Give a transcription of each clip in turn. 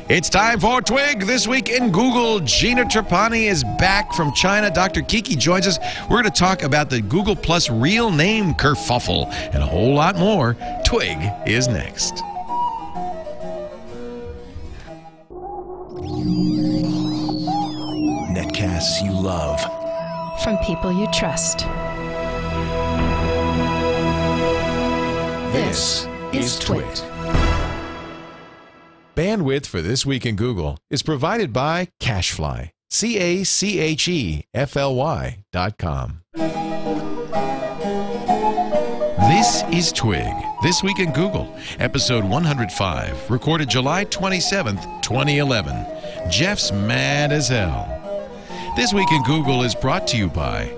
It's time for Twig. This week in Google, Gina Trapani is back from China. Dr. Kiki joins us. We're going to talk about the Google Plus real name kerfuffle and a whole lot more. Twig is next. Netcasts you love. From people you trust. This is TWiT. Bandwidth for This Week in Google is provided by Cachefly. Cachefly.com. This is Twig, This Week in Google, episode 105, recorded July 27th, 2011. Jeff's mad as hell. This Week in Google is brought to you by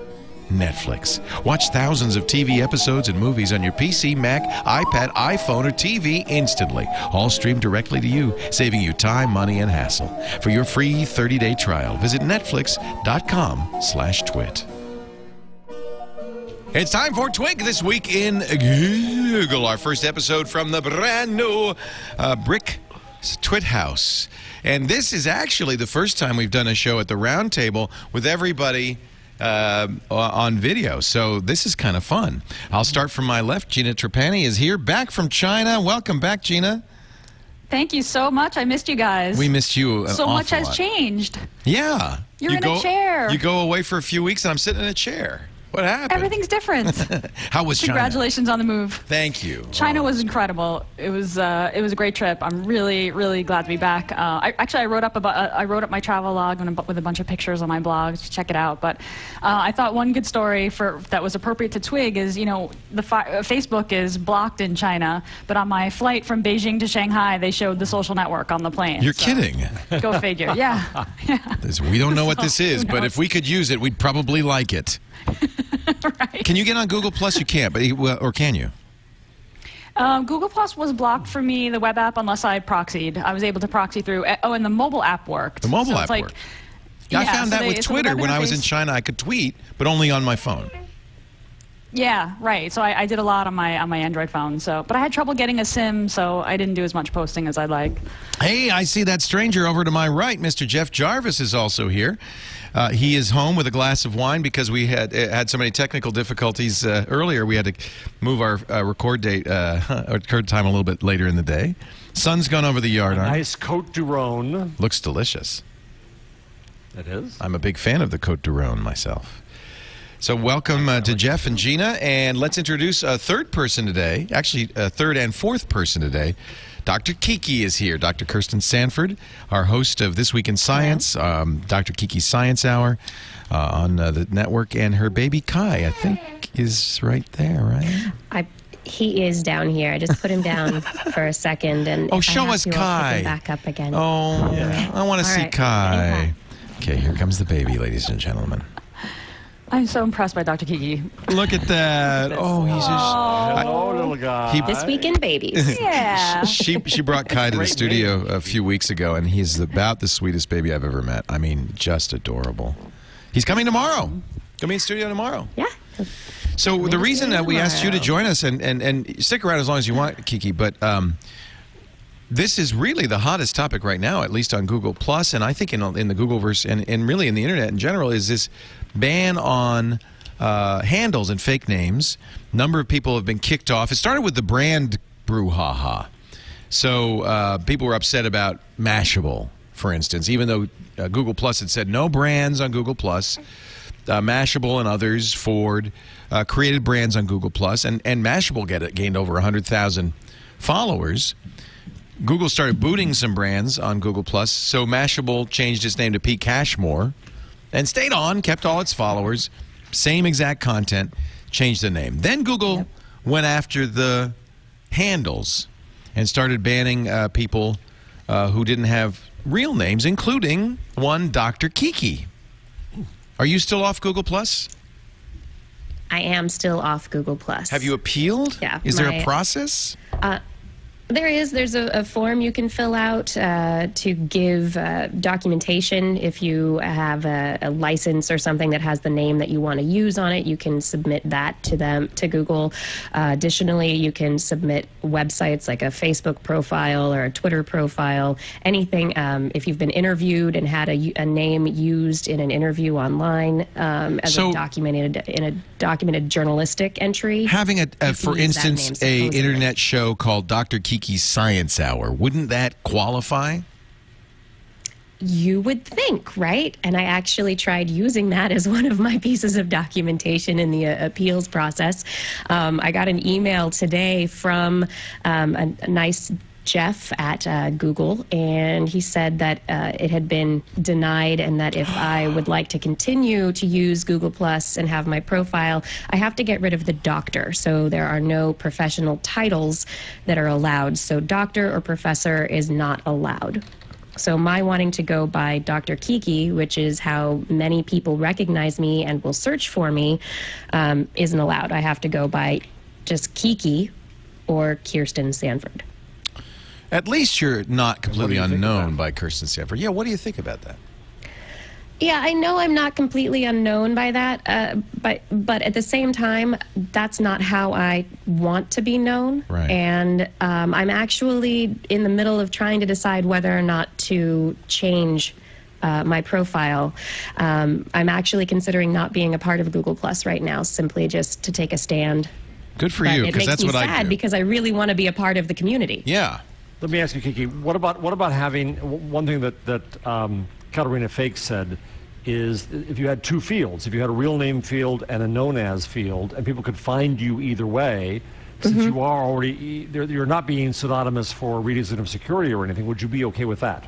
Netflix. Watch thousands of TV episodes and movies on your PC, Mac, iPad, iPhone, or TV instantly. All streamed directly to you, saving you time, money, and hassle. For your free 30-day trial, visit netflix.com/twit. It's time for Twig This Week in Google, our first episode from the brand new Brick Twit House. And this is actually the first time we've done a show at the round table with everybody on video, so this is kind of fun. I'll start from my left. Gina Trapani is here, back from China. Welcome back, Gina. Thank you so much. I missed you guys. We missed you an so awful much has lot. changed. Yeah. You're in a chair. You go away for a few weeks, and I'm sitting in a chair. What happened? Everything's different. How was China? Congratulations on the move. Thank you. China was incredible. It was a great trip. I'm really glad to be back. I wrote up my travel log with a bunch of pictures on my blog. Check it out. But I thought one good story that was appropriate to Twig is, you know, Facebook is blocked in China, but on my flight from Beijing to Shanghai, they showed the social network on the plane. You're kidding. Go figure. Yeah. We don't know what this is, but if we could use it, we'd probably like it. Right. Can you get on Google Plus? You can't, or can you? Google Plus was blocked for me, the web app, unless I proxied. I was able to proxy through. Oh, and the mobile app worked. The mobile app worked. Yeah, I found that with Twitter. When I was in China, I could tweet, but only on my phone. Yeah, right. So I did a lot on my Android phone. But I had trouble getting a SIM, so I didn't do as much posting as I'd like. Hey, I see that stranger over to my right. Mr. Jeff Jarvis is also here. He is home with a glass of wine because we had so many technical difficulties earlier. We had to move our record date, record time a little bit later in the day. Sun's gone over the yard. Nice Côte du Rhône. Looks delicious. It is. I'm a big fan of the Côte du Rhône myself. So welcome to Jeff and Gina, and let's introduce a third person today, actually a third and fourth person today. Dr. Kiki is here. Dr. Kirsten Sanford, our host of This Week in Science, Dr. Kiki's Science Hour on the network, and her baby Kai, I think, is right there, right? He is down here. I just put him down for a second, and show us Kai. I'll pick him back up again. Oh, yeah. I want to see right. Kai. Okay, here comes the baby, ladies and gentlemen. I'm so impressed by Dr. Kiki. Look at that. Oh, he's just... Hello, little guy. This Week in Babies. Yeah. She brought Kai to the studio a few weeks ago, and he's about the sweetest baby I've ever met. I mean, just adorable. He's coming tomorrow. Coming in studio tomorrow. Yeah. So the reason that we asked you to join us, and stick around as long as you want, Kiki, but this is really the hottest topic right now, at least on Google Plus, and I think in the Googleverse and really in the internet in general, is this ban on handles and fake names. Number of people have been kicked off. It started with the brand brouhaha. So people were upset about Mashable, for instance, even though Google Plus had said no brands on Google Plus. Mashable and others, Ford, created brands on Google Plus, and Mashable gained over 100,000 followers. Google started booting some brands on Google Plus, so Mashable changed its name to Pete Cashmore and stayed on, kept all its followers, same exact content, changed the name. Then Google went after the handles and started banning people who didn't have real names, including one Dr. Kiki. Are you still off Google Plus? I am still off Google Plus. Have you appealed? Yeah. Is there a process? There's a form you can fill out to give documentation. If you have a license or something that has the name that you want to use on it, you can submit that to Google. Additionally, you can submit websites like a Facebook profile or a Twitter profile, anything. If you've been interviewed and had a name used in an interview online as a documented journalistic entry. Having for instance, a internet show called Dr. Kiki's Science Hour, wouldn't that qualify? You would think, right? And I actually tried using that as one of my pieces of documentation in the appeals process. I got an email today from a nice Jeff at Google, and he said that it had been denied, and that if I would like to continue to use Google Plus and have my profile, I have to get rid of the doctor. So there are no professional titles that are allowed. So doctor or professor is not allowed. So my wanting to go by Dr. Kiki, which is how many people recognize me and will search for me, isn't allowed. I have to go by just Kiki or Kirsten Sanford. At least you're not completely unknown by Kirsten Sanford. Yeah, what do you think about that? Yeah, I know I'm not completely unknown by that, but at the same time, that's not how I want to be known. Right. And I'm actually in the middle of trying to decide whether or not to change my profile. I'm actually considering not being a part of Google Plus right now, simply just to take a stand. Good for you, because that's what I do. It makes me sad because I really want to be a part of the community. Yeah. Let me ask you, Kiki, what about having one thing that Katarina Fake said is if you had two fields, if you had a real name field and a known as field, and people could find you either way, since you are already, you're not being synonymous for reason of security or anything, would you be okay with that?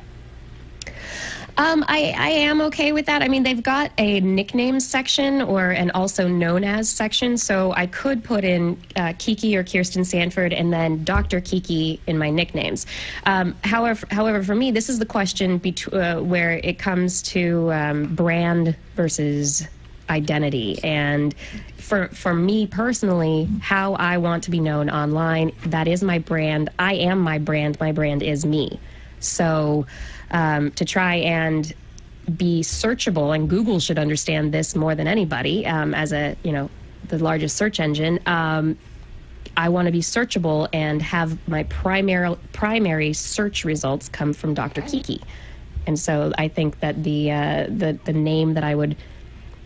I am okay with that. I mean, they've got a nickname section or an also known as section, so I could put in Kiki or Kirsten Sanford and then Dr. Kiki in my nicknames. However, for me, this is the question where it comes to brand versus identity. And for me personally, how I want to be known online, that is my brand. I am my brand. My brand is me. So to try and be searchable, and Google should understand this more than anybody, as the largest search engine, I want to be searchable and have my primary search results come from Dr. Kiki. And so I think that the name that I would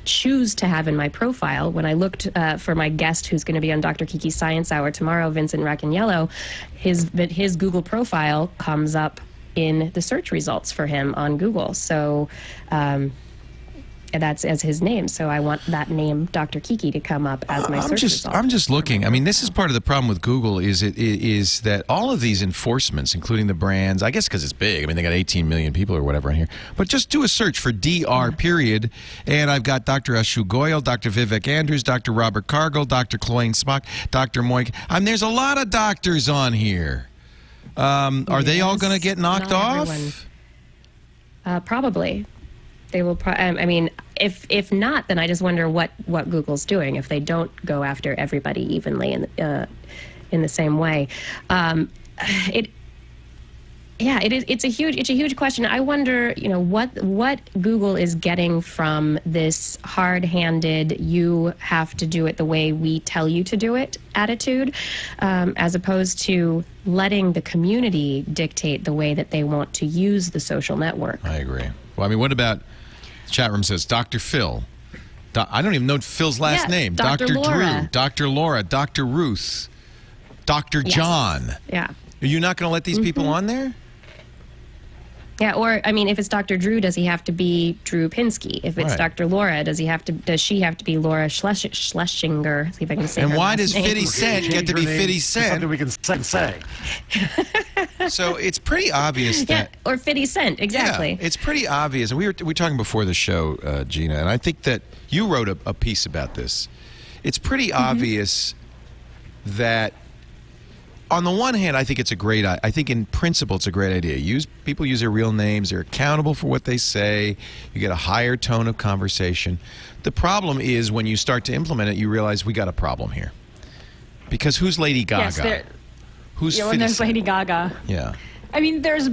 choose to have in my profile, when I looked for my guest who's going to be on Dr. Kiki's Science Hour tomorrow, Vincent Racaniello, his Google profile comes up in the search results for him on Google. So that's as his name. So I want that name, Dr. Kiki, to come up as my search result. I'm just looking. I mean, this is part of the problem with Google is that all of these enforcements, including the brands, I guess because it's big. I mean, they got 18 million people or whatever in here. But just do a search for DR period, and I've got Dr. Ashu Goyal, Dr. Vivek Andrews, Dr. Robert Cargill, Dr. Cloyne Smock, Dr. Moik. I mean, there's a lot of doctors on here. Are they all going to get knocked off? Probably. They will. I mean, if not, then I just wonder what Google's doing if they don't go after everybody evenly in the same way. It's a huge question. I wonder, what Google is getting from this hard-handed, you have to do it the way we tell you to do it attitude, as opposed to letting the community dictate the way that they want to use the social network. I agree. Well, I mean, what about, the chat room says, Dr. Phil. I don't even know Phil's last name. Dr. Drew, Dr. Laura, Dr. Ruth, Dr. John. Yeah. Are you not going to let these people on there? Yeah, or I mean, if it's Dr. Drew, does he have to be Drew Pinsky? If it's Dr. Laura, does she have to be Laura Schlesinger? See if I can say. And why does 50 Cent get to be 50 Cent? Something we can say. So it's pretty obvious that. Yeah, or 50 Cent, exactly. Yeah, it's pretty obvious, and we were talking before the show, Gina, and I think that you wrote a piece about this. It's pretty obvious that. On the one hand, I think it's I think in principle it's a great idea. People use their real names. They're accountable for what they say. You get a higher tone of conversation. The problem is when you start to implement it, you realize we got a problem here. Because who's Lady Gaga? Who's when there's Lady Gaga. Yeah. I mean, there's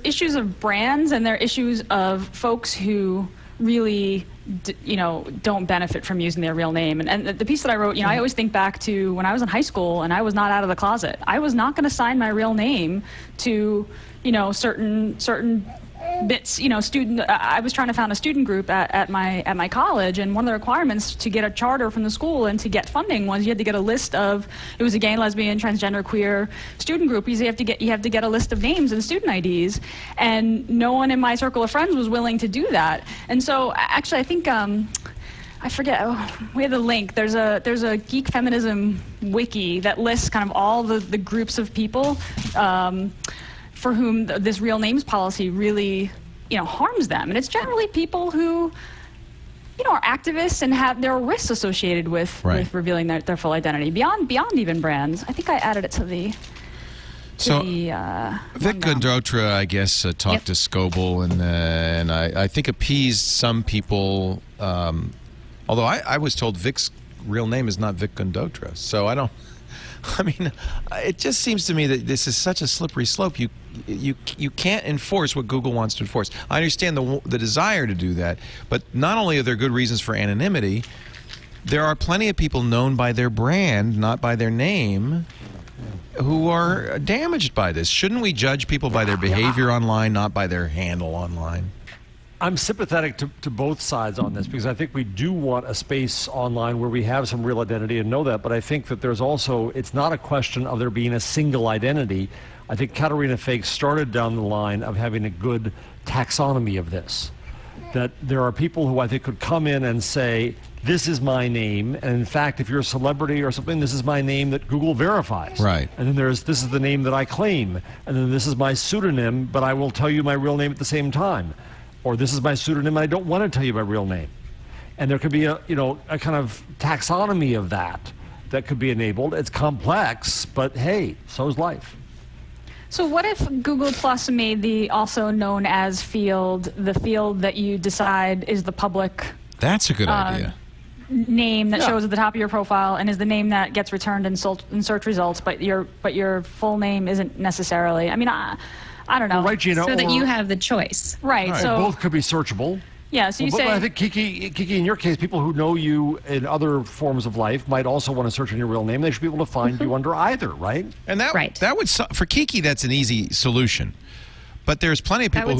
issues of brands, and there are issues of folks who really, don't benefit from using their real name. And the piece that I wrote, I always think back to when I was in high school and I was not out of the closet. I was not going to sign my real name to, certain bits, I was trying to found a student group at my college, and one of the requirements to get a charter from the school and to get funding was you had to get a list of, it was a gay, lesbian, transgender, queer student group. You have to get a list of names and student IDs, and no one in my circle of friends was willing to do that. And so actually I think I forget, we have the link. There's a geek feminism wiki that lists kind of all the groups of people for whom this real names policy really, harms them. And it's generally people who, are activists and there are risks associated with revealing their full identity beyond even brands. I think I added it to the. Vic Gundotra, I guess, talked to Scoble and I think appeased some people. Although I was told Vic's real name is not Vic Gundotra, so it just seems to me that this is such a slippery slope. You can't enforce what Google wants to enforce. I understand the desire to do that, but not only are there good reasons for anonymity, there are plenty of people known by their brand, not by their name, who are damaged by this. Shouldn't we judge people by their behavior online, not by their handle online? I'm sympathetic to both sides on this, because I think we do want a space online where we have some real identity and know that, but I think that there's also, it's not a question of there being a single identity. I think Katerina Fakes started down the line of having a good taxonomy of this, that there are people who I think could come in and say, this is my name, and in fact, if you're a celebrity or something, this is my name that Google verifies. Right. And then this is the name that I claim, and then this is my pseudonym, but I will tell you my real name at the same time. Or this is my pseudonym and I don't want to tell you my real name. And there could be a kind of taxonomy of that could be enabled. It's complex, but hey, so's life. So what if Google Plus made the also known as field the field that you decide is the public That's a good idea. Name that shows at the top of your profile and is the name that gets returned in search results, but your full name isn't necessarily. I don't know. Right, Gina. So that you have the choice. Right. So both could be searchable. Yeah, so you say... But I think, Kiki, in your case, people who know you in other forms of life might also want to search in your real name. They should be able to find you under either, right? And that would for Kiki, that's an easy solution. But there's plenty of people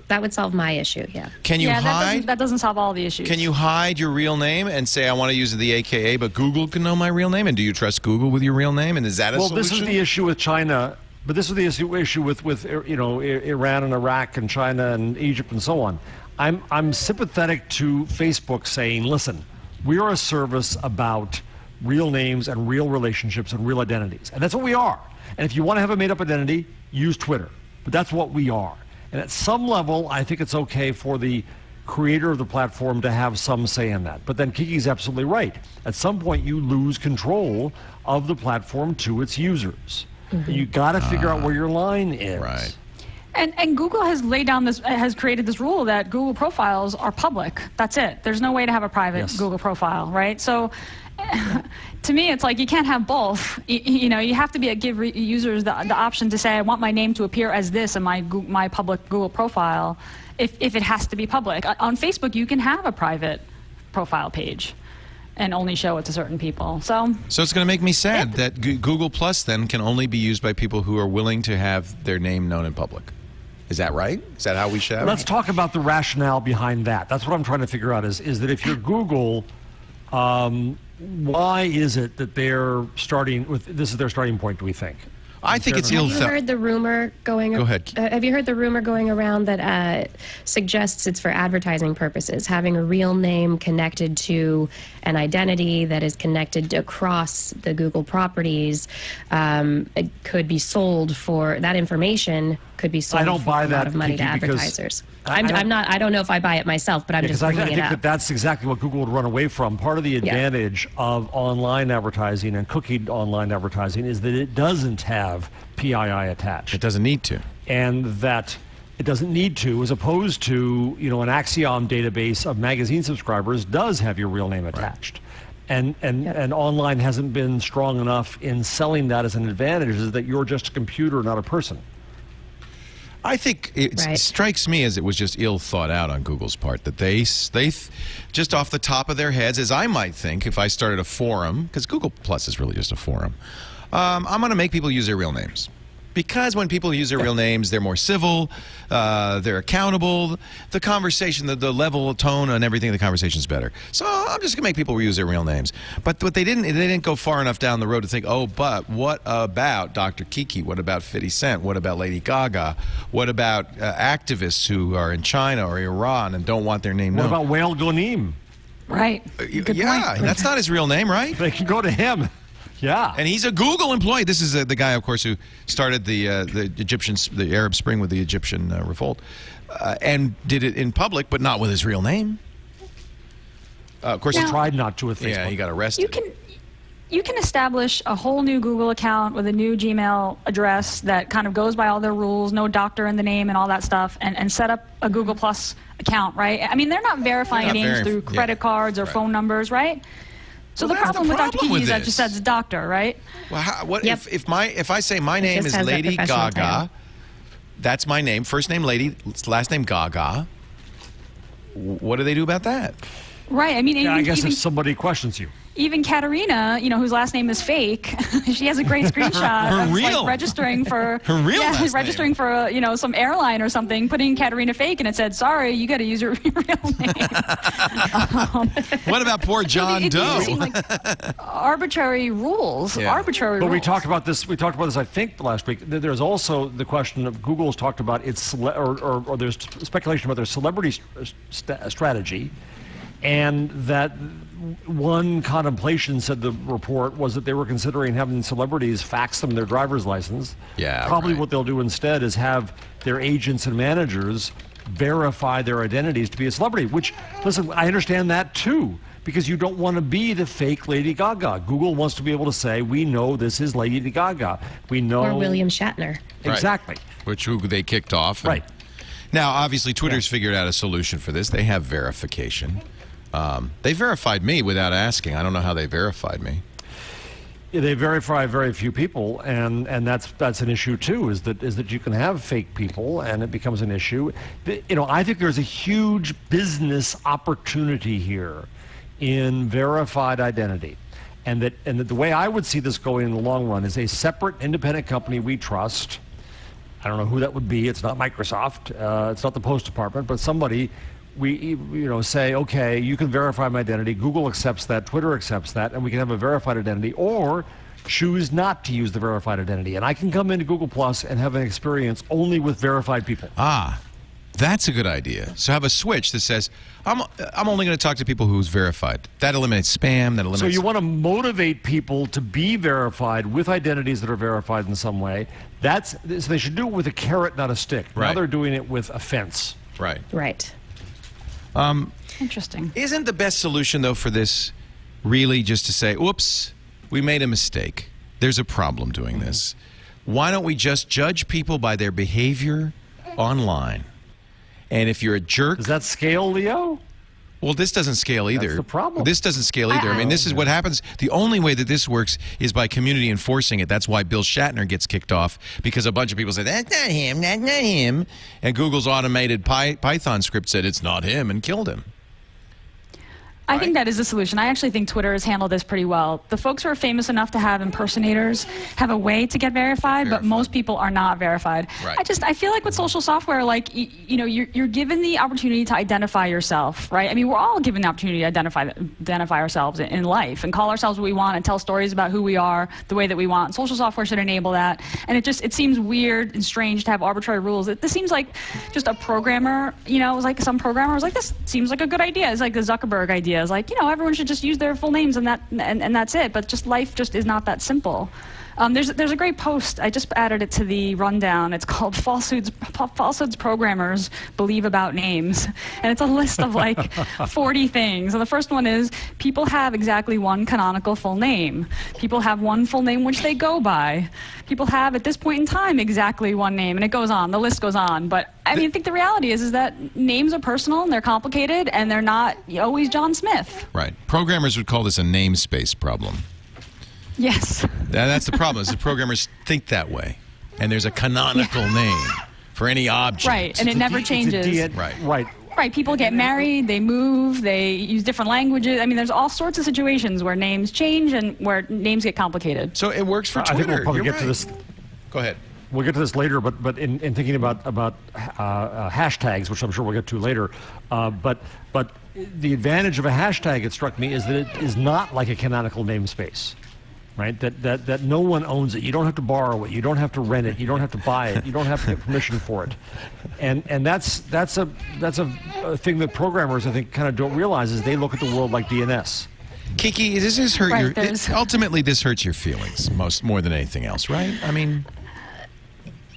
that would solve my issue, yeah. Can you hide? That doesn't solve all the issues. Can you hide your real name and say, I want to use the AKA, but Google can know my real name? And do you trust Google with your real name? And is that a solution? Well, this is the issue with China. But this is the issue with Iran and Iraq and China and Egypt and so on. I'm sympathetic to Facebook saying, listen, we are a service about real names and real relationships and real identities. And that's what we are. And if you want to have a made-up identity, use Twitter. But that's what we are. And at some level, I think it's okay for the creator of the platform to have some say in that. But then Kiki's absolutely right. At some point, you lose control of the platform to its users. Mm-hmm. You got to figure out where your line is. Right. And Google has created this rule that Google profiles are public. That's it. There's no way to have a private Google profile, right? So, to me, it's like you can't have both. You have to give users the option to say, I want my name to appear as this in my public Google profile, if it has to be public. On Facebook, you can have a private profile page and only show it to certain people. So it's going to make me sad that Google Plus then can only be used by people who are willing to have their name known in public. Is that right? Is that how we should have it? Let's talk about the rationale behind that. That's what I'm trying to figure out is that if you're Google, why is it that they're starting with, this is their starting point, do we think? I think it's ill. Have you heard the rumor going? Go ahead. Have you heard the rumor going around that suggests it's for advertising purposes, having a real name connected to an identity that is connected across the Google properties? It could be sold for that information. Could be sold for a lot of money to advertisers. I don't know if I buy it myself, but I'm just bringing it up. I think that's exactly what Google would run away from. Part of the advantage of online advertising and cookied online advertising is that it doesn't have PII attached. It doesn't need to. And that it doesn't need to, as opposed to, an Axiom database of magazine subscribers does have your real name attached. and online hasn't been strong enough in selling that as an advantage, is that you're just a computer, not a person. I think it strikes me as it was just ill thought out on Google's part, that they just off the top of their heads, as I might think if I started a forum, because Google Plus is really just a forum, I'm going to make people use their real names. Because when people use their real names, they're more civil, they're accountable, the conversation, the level of tone and everything, the conversation is better. So I'm just going to make people use their real names. But what they didn't go far enough down the road to think, oh, but what about Dr. Kiki? What about 50 Cent? What about Lady Gaga? What about activists who are in China or Iran and don't want their name known? What about Wael Ghonim? Right. Yeah, that's not his real name, right? They can go to him. Yeah, and he's a Google employee. This is the guy, of course, who started the Arab Spring with the Egyptian revolt, and did it in public, but not with his real name. Of course, he tried not to with Facebook. Yeah, he got arrested. You can establish a whole new Google account with a new Gmail address that kind of goes by all their rules, no doctor in the name and all that stuff, and set up a Google Plus account, right? I mean, they're not verifying names through credit cards or phone numbers, right? So the problem with Dr. Kiki is that just says doctor, right? Well, if I say my name is Lady Gaga, that's my name, first name Lady, last name Gaga. What do they do about that? Right. I mean, I guess if somebody questions you. Even Katerina, whose last name is fake, she has a great screenshot of like registering for registering for some airline or something, putting Katerina fake, and it said, "Sorry, you got to use your real name." What about poor John Doe? Like arbitrary rules, arbitrary. But rules. we talked about this. I think last week. There's also the question of Google's talked about its or there's speculation about their celebrity strategy, and that. One contemplation, said the report, was that they were considering having celebrities fax them their driver's license. Yeah, probably what they'll do instead is have their agents and managers verify their identities to be a celebrity, which, listen, I understand that too, because you don't want to be the fake Lady Gaga. Google wants to be able to say, we know this is Lady Gaga. We know... Or William Shatner. Exactly. Right. Who they kicked off. Right. Now, obviously, Twitter's figured out a solution for this. They have verification. They verified me without asking. I don't know how they verified me. Yeah, they verify very few people, and that's an issue too. Is that you can have fake people, and it becomes an issue. I think there's a huge business opportunity here in verified identity, and that the way I would see this going in the long run is a separate independent company we trust. I don't know who that would be. It's not Microsoft. It's not the Post Department, but somebody. We say, okay, you can verify my identity. Google accepts that. Twitter accepts that, and we can have a verified identity, or choose not to use the verified identity. And I can come into Google Plus and have an experience only with verified people. Ah, that's a good idea. So have a switch that says, I'm only going to talk to people who's verified. That eliminates spam. That eliminates. So you want to motivate people to be verified with identities that are verified in some way. So they should do it with a carrot, not a stick. Right. Now they're doing it with a fence. Right. Right. Interesting. Isn't the best solution, though, for this really just to say, oops, we made a mistake. There's a problem doing this. Why don't we just judge people by their behavior online? And if you're a jerk... Does that scale, Leo? Well, this doesn't scale either. That's the problem. This doesn't scale either. I mean, this is what happens. The only way that this works is by community enforcing it. That's why Bill Shatner gets kicked off, because a bunch of people say, that's not him, that's not him. And Google's automated Python script said it's not him and killed him. I think that is the solution. I actually think Twitter has handled this pretty well. The folks who are famous enough to have impersonators have a way to get verified, but most people are not verified. Right. I feel like with social software, like, you're given the opportunity to identify yourself, right? I mean, we're all given the opportunity to identify ourselves in life and call ourselves what we want and tell stories about who we are the way that we want. Social software should enable that. And it seems weird and strange to have arbitrary rules. This seems like just a programmer, it was like some programmer was like, this seems like a good idea. It's like the Zuckerberg idea. It's like, everyone should just use their full names and that's it. But just life just is not that simple. There's a great post. I just added it to the rundown. It's called Falsehoods Programmers Believe About Names. And it's a list of like 40 things. And the first one is people have exactly one canonical full name. People have one full name which they go by. People have, at this point in time, exactly one name. And it goes on. The list goes on. But I mean, I think the reality is that names are personal and they're complicated and they're not always John Smith. Right. Programmers would call this a namespace problem. Yes. That's the problem, is the programmers think that way. And there's a canonical name for any object. Right, and it never changes. Right, people get married, they move, they use different languages. I mean, there's all sorts of situations where names change and where names get complicated. So it works for Twitter. I think we'll probably get to this. Go ahead. We'll get to this later, but in thinking about hashtags, which I'm sure we'll get to later, but the advantage of a hashtag, it struck me, is that it is not like a canonical namespace. Right, that no one owns it. You don't have to borrow it. You don't have to rent it. You don't have to buy it. You don't have to get permission for it. And that's a thing that programmers, I think, kind of don't realize, is they look at the world like DNS. Kiki, does this hurt ultimately this hurts your feelings more than anything else, right? I mean,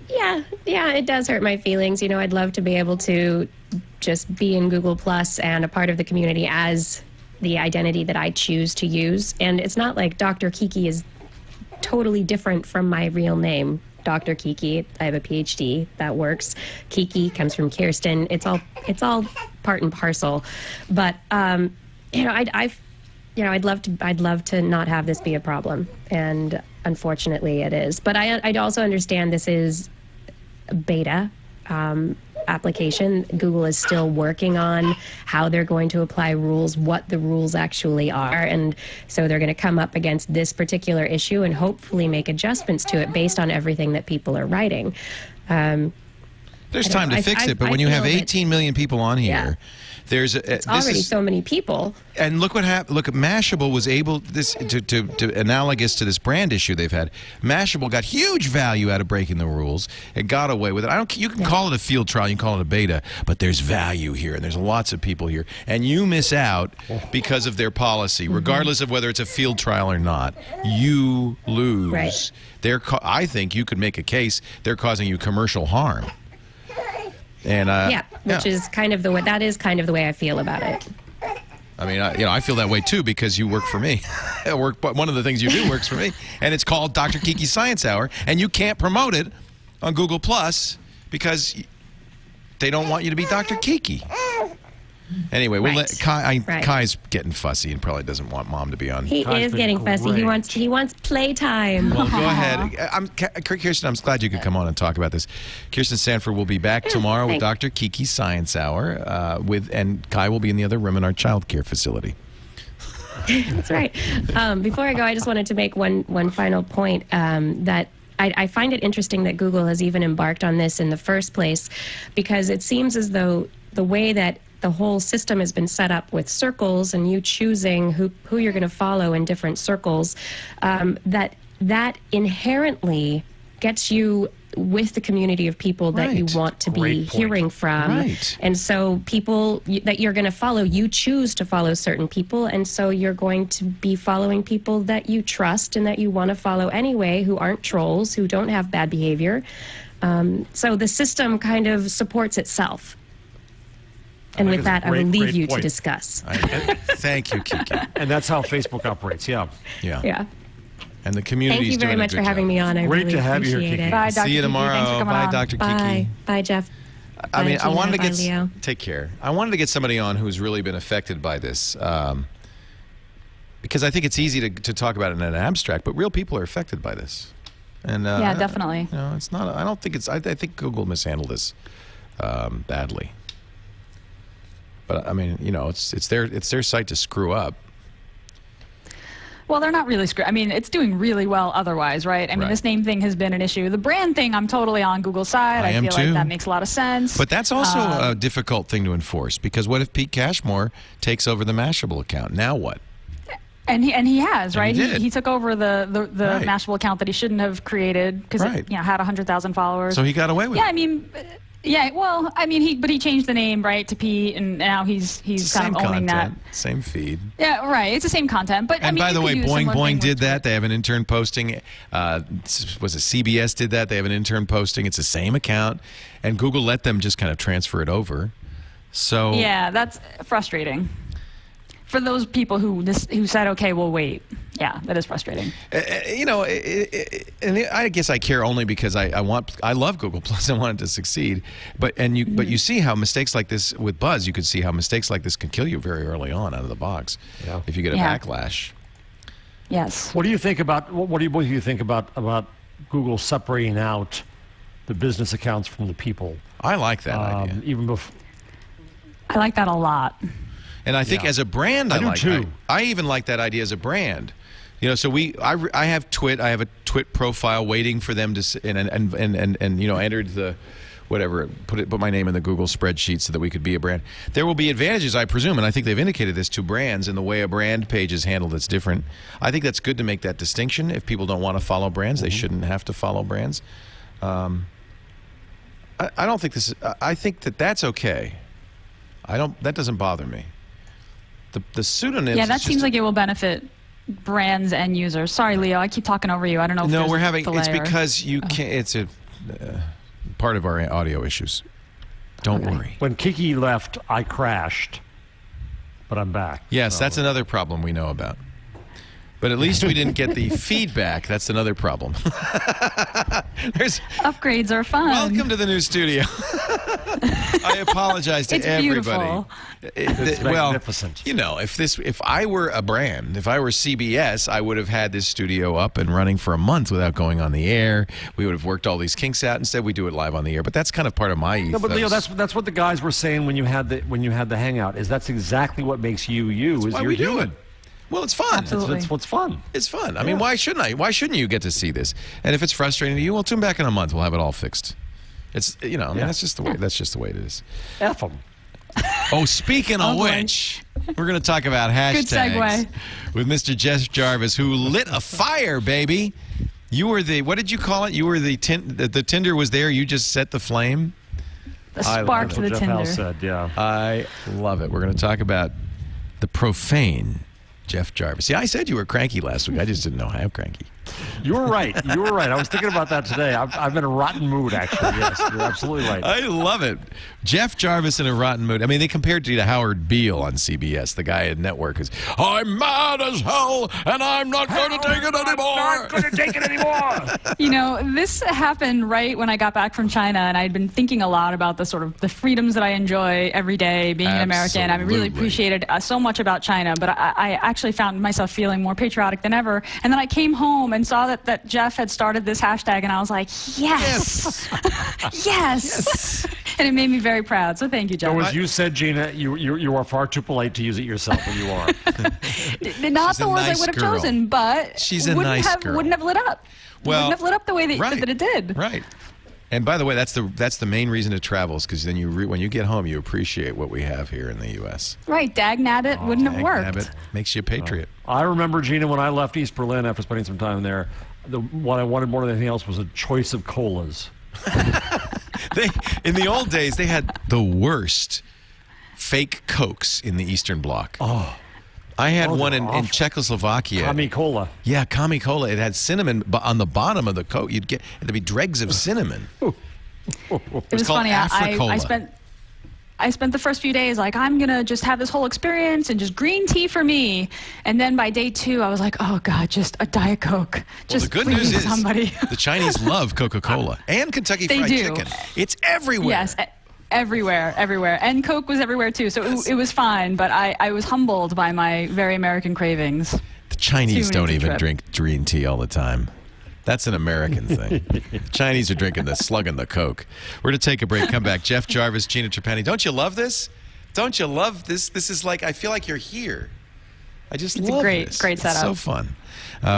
yeah, it does hurt my feelings. You know, I'd love to be able to just be in Google Plus and a part of the community as the identity that I choose to use. And it's not like Dr. Kiki is totally different from my real name. Dr. Kiki, I have a PhD, that works. Kiki comes from Kirsten. It's all part and parcel. But you know, I'd love to not have this be a problem, and unfortunately it is. But I'd also understand this is beta application. Google is still working on how they're going to apply rules, what the rules actually are, and so they're going to come up against this particular issue and hopefully make adjustments to it based on everything that people are writing. There's time to fix it, but when you have 18 million people on here, it's already so many people. And look what happened. Look, Mashable was able to analogous to this brand issue they've had. Mashable got huge value out of breaking the rules. It got away with it. You can call it a field trial, you can call it a beta, but there's value here, and there's lots of people here, and you miss out because of their policy, regardless of whether it's a field trial or not. You lose. Right. I think you could make a case they're causing you commercial harm. And which is kind of the way I feel about it. I mean, I feel that way too because you work for me. But one of the things you do works for me, and it's called Dr. Kiki Science Hour, and you can't promote it on Google Plus because they don't want you to be Dr. Kiki. Anyway, we'll let Kai's getting fussy and probably doesn't want Mom to be on. He is getting fussy. He wants playtime. Well, go ahead. Kirsten, I'm glad you could come on and talk about this. Kirsten Sanford will be back tomorrow with Dr. Kiki Science Hour, and Kai will be in the other room in our child care facility. That's right. Before I go, I just wanted to make one final point that I find it interesting that Google has even embarked on this in the first place, because it seems as though the way that the whole system has been set up with circles and you choosing who you're going to follow in different circles, that inherently gets you with the community of people that you want to be hearing from. And so people that you're going to follow, you choose to follow certain people, and so you're going to be following people that you trust and that you want to follow anyway, who aren't trolls, who don't have bad behavior. So the system kind of supports itself. And with that, I will leave you to discuss. Thank you, Kiki. And that's how Facebook operates, yeah. And the community Thank you very much for having me on. I really appreciate it. Bye, Dr. See you tomorrow. Bye, Dr. Bye. Kiki. Bye, Jeff. I mean, Gina. I wanted to Bye, Leo. take care. I wanted to get somebody on who's really been affected by this, because I think it's easy to talk about it in an abstract, but real people are affected by this. And yeah, definitely. It's not. I don't think it's. I think Google mishandled this badly. But I mean, it's their site to screw up. Well, they're not really I mean, it's doing really well otherwise, right? I mean, this name thing has been an issue. The brand thing, I'm totally on Google's side. I feel like that makes a lot of sense. But that's also a difficult thing to enforce, because what if Pete Cashmore takes over the Mashable account? Now what? And he has, right? He took over the Mashable account that he shouldn't have created because it had 100,000 followers. So he got away with it. Yeah, I mean, Yeah, well, I mean, he changed the name, right, to Pete, and now he's kind of owning content, that. Same feed. Yeah, right. It's the same content, but I mean, by the way, Boing Boing did that. Tweet. They have an intern posting. Was it CBS did that? They have an intern posting. It's the same account, and Google let them just kind of transfer it over. So yeah, that's frustrating for those people who said, okay, we'll wait. Yeah, that is frustrating. You know, and I guess I care only because I love Google Plus. I want it to succeed. But you see how mistakes like this with Buzz, you could see how mistakes like this can kill you very early on out of the box. Yeah. If you get a backlash. Yes. What do you think about what do you think about Google separating out the business accounts from the people? I like that idea. Even before. I like that a lot. And I think as a brand, I do like too. I even like that idea as a brand. You know, so I have TWiT. I have a TWiT profile waiting for them to and you know, entered the whatever, put my name in the Google spreadsheet so that we could be a brand. There will be advantages, I presume, and I think they've indicated this to brands, and the way a brand page is handled that's different. I think that's good to make that distinction. If people don't want to follow brands, they shouldn't have to follow brands. I don't think this. I think that's okay. That doesn't bother me. The pseudonyms. Yeah, that seems like it will benefit brands and users. Sorry, Leo, I keep talking over you. I don't know if no, there's we're a having. delay It's because you can't. It's a part of our audio issues. Don't worry. When Kiki left, I crashed, but I'm back. Yes, that's another problem we know about. But at least we didn't get the feedback. That's another problem. Upgrades are fun. Welcome to the new studio. I apologize to everybody. It's magnificent. You know, if I were a brand, if I were CBS, I would have had this studio up and running for a month without going on the air. We would have worked all these kinks out. Instead, we do it live on the air. But that's kind of part of my ethos. No, but Leo, that's what the guys were saying when you had the hangout. Is that's exactly what makes you you? That's is why you're we do human. it. Well, it's fun. Absolutely. It's what's fun. It's fun. I mean, why shouldn't I? Why shouldn't you get to see this? And if it's frustrating to you, well, tune back in a month. We'll have it all fixed. It's I mean, that's just the way. That's just the way it is. F 'em. Oh, speaking of which, we're going to talk about hashtags with Mr. Jeff Jarvis, who lit a fire, baby. You were the, what did you call it? You were the tinder was there. You just set the flame. The spark to the Jeff tinder. House said, yeah. I love it. We're going to talk about the profane Jeff Jarvis. See, I said you were cranky last week. I just didn't know how cranky. You were right. You were right. I was thinking about that today. I've been in a rotten mood, actually. Yes, you're absolutely right. I love it. Jeff Jarvis in a rotten mood. I mean, they compared you to Howard Beale on CBS, the guy at Network is, I'm mad as hell, and I'm not going to take it anymore. I'm not going to take it anymore. You know, this happened right when I got back from China, and I'd been thinking a lot about the sort of the freedoms that I enjoy every day being an American. I really appreciated so much about China, but I actually found myself feeling more patriotic than ever. And then I came home and saw that Jeff had started this hashtag, and I was like, yes. Yes. And it made me very proud. So thank you, Jeff. So as you said, Gina, you are far too polite to use it yourself, and you are. Not the words I would have chosen, but she's a nice girl. Wouldn't have lit up. Well, wouldn't have lit up the way that it did. Right. And by the way, that's the main reason to travel is because then when you get home, you appreciate what we have here in the U.S. Right. Dag nabbit wouldn't have worked. Nabbit makes you a patriot. I remember, Gina, when I left East Berlin after spending some time there, what I wanted more than anything else was a choice of colas. In the old days, they had the worst fake Cokes in the Eastern Bloc. Oh. I had one in Czechoslovakia. Kami Cola. Yeah, Kami Cola. It had cinnamon on the bottom of the Coke. There'd be dregs of cinnamon. It was called funny. I spent the first few days like, I'm going to just have this whole experience and just green tea for me. And then by day 2, I was like, oh, God, just a Diet Coke. Just the good news is somebody. The Chinese love Coca-Cola and Kentucky Fried Chicken. It's everywhere. Yes, everywhere. And Coke was everywhere, too. So it was fine, but I was humbled by my very American cravings. The Chinese don't even drink green tea all the time. That's an American thing. Chinese are slugging the Coke. We're going to take a break, come back. Jeff Jarvis, Gina Trapani. Don't you love this? Don't you love this? This is like, I feel like you're here. I just love this. Great setup. It's so fun.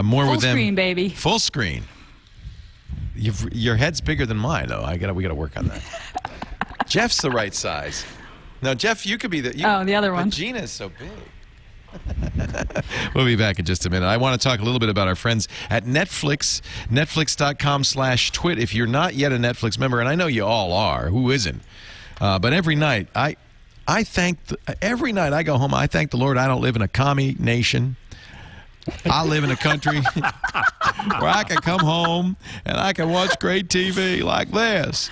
More with them. Full screen, baby. Full screen. Your head's bigger than mine, though. We got to work on that. Jeff's the right size. Now, Jeff, you could be the... the other one. But Gina's so big. We'll be back in just a minute. I want to talk a little bit about our friends at Netflix, netflix.com/twit. If you're not yet a Netflix member, and I know you all are, who isn't? But every night, every night I go home, I thank the Lord I don't live in a commie nation. I live in a country where I can come home and I can watch great TV like this.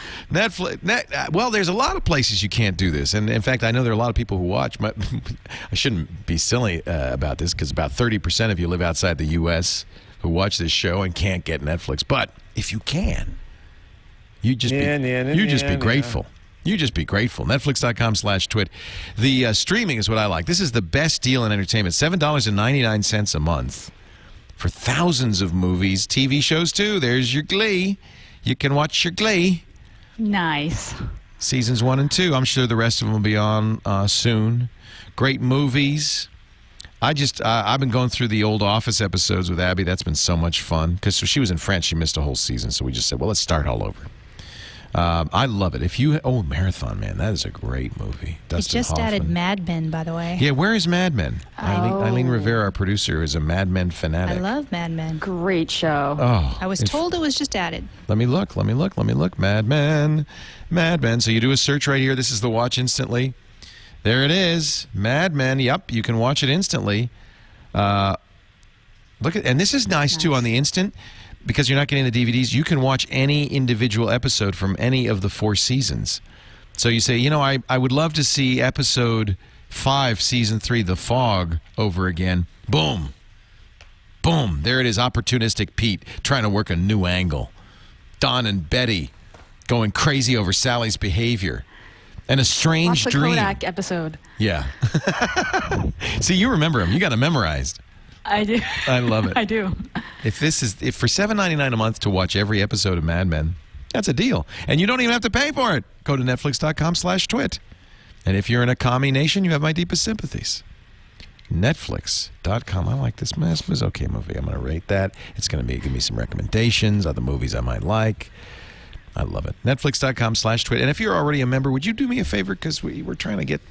Well, there's a lot of places you can't do this. And in fact, I know there are a lot of people who watch. I shouldn't be silly about this because about 30% of you live outside the U.S. who watch this show and can't get Netflix. But if you can, you just be grateful. You just be grateful. Netflix.com/twit. The streaming is what I like. This is the best deal in entertainment. $7.99 a month for thousands of movies, TV shows too. There's your Glee. You can watch your Glee. Nice. Seasons 1 and 2. I'm sure the rest of them will be on soon. Great movies. I've been going through the old Office episodes with Abby. That's been so much fun because she was in France. She missed a whole season, so we just said, well, let's start all over. I love it. Marathon Man, that is a great movie. Dustin They just Hoffman. added Mad Men, by the way. Yeah, where is Mad Men? Eileen Rivera, our producer, is a Mad Men fanatic. I love Mad Men. Great show. Oh, I was told it was just added. Let me look. Mad Men. So you do a search right here. This is the watch instantly. There it is. Mad Men. Yep, you can watch it instantly. And this is nice too on the instant. Because you're not getting the DVDs, you can watch any individual episode from any of the 4 seasons. So you say, I would love to see episode 5, season 3, The Fog, over again. Boom. Boom. There it is, opportunistic Pete trying to work a new angle. Don and Betty going crazy over Sally's behavior. And a strange Watch the dream. Kodak episode. Yeah. See, you remember them. You got them memorized. I do. I love it. I do. If for $7.99 a month to watch every episode of Mad Men, that's a deal. And you don't even have to pay for it. Go to netflix.com/twit. And if you're in a commie nation, you have my deepest sympathies. Netflix.com. I like this. This was okay movie. I'm going to rate that. It's going to give me some recommendations, other movies I might like. I love it. Netflix.com/twit. And if you're already a member, would you do me a favor? Because we're trying to get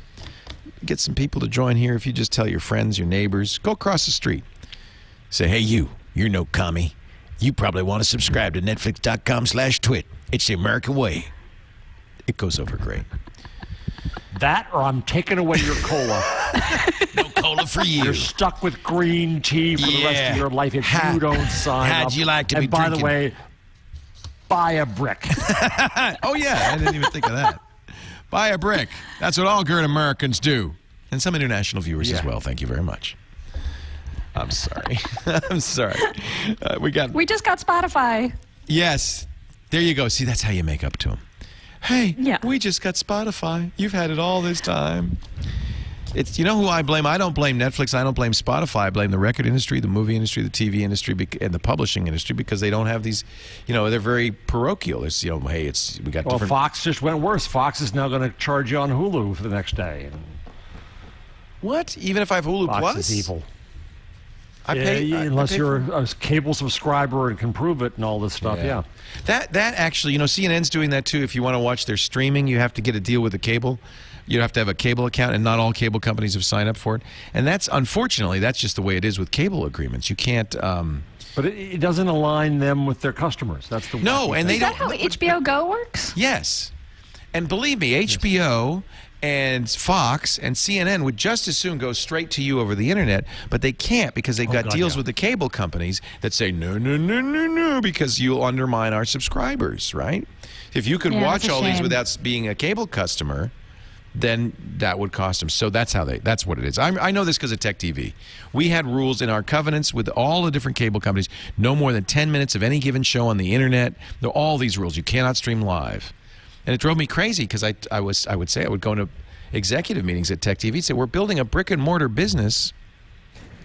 some people to join here. If you just tell your friends, your neighbors, go across the street. Say, hey, you're no commie. You probably want to subscribe to netflix.com/twit. It's the American way. It goes over great. That or I'm taking away your cola. No cola for you. You're stuck with green tea for the rest of your life if you don't sign up. How'd you like to be And by drinking? the way, buy a brick. Oh, yeah. I didn't even think of that. Buy a brick. That's what all good Americans do. And some international viewers as well. Thank you very much. I'm sorry. I'm sorry. We just got Spotify. Yes. There you go. See, that's how you make up to them. Hey, we just got Spotify. You've had it all this time. It's, who I blame? I don't blame Netflix. I don't blame Spotify. I blame the record industry, the movie industry, the TV industry, and the publishing industry because they don't have these, they're very parochial. It's, hey, we got different... Fox just went worse. Fox is now going to charge you on Hulu for the next day. What? Even if I have Hulu Fox Plus? is evil. Unless you're a cable subscriber and can prove it and all this stuff, yeah. That actually, CNN's doing that too. If you want to watch their streaming, you have to get a deal with the cable. You have to have a cable account, and not all cable companies have signed up for it. And that's, unfortunately, that's just the way it is with cable agreements. You can't... But it doesn't align them with their customers. That's the No, and they Is that how HBO Go works? Yes. And believe me, HBO and Fox and CNN would just as soon go straight to you over the internet, but they can't because they've got deals with the cable companies that say, no, because you'll undermine our subscribers, right? If you could watch all these without being a cable customer, then that would cost them. So that's what it is. I know this because of Tech TV. We had rules in our covenants with all the different cable companies, no more than 10 minutes of any given show on the internet. There are all these rules. You cannot stream live. And it drove me crazy because I would go into executive meetings at Tech TV and say, we're building a brick and mortar business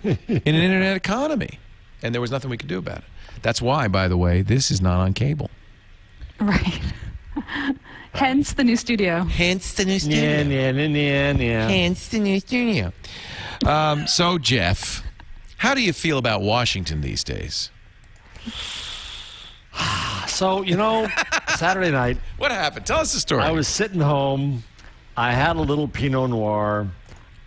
in an internet economy. And there was nothing we could do about it. That's why, by the way, this is not on cable. Right. Hence the new studio. Hence the new studio. Yeah. Hence the new studio. So, Jeff, how do you feel about Washington these days? So, Saturday night. What happened? Tell us the story. I was sitting home. I had a little Pinot Noir.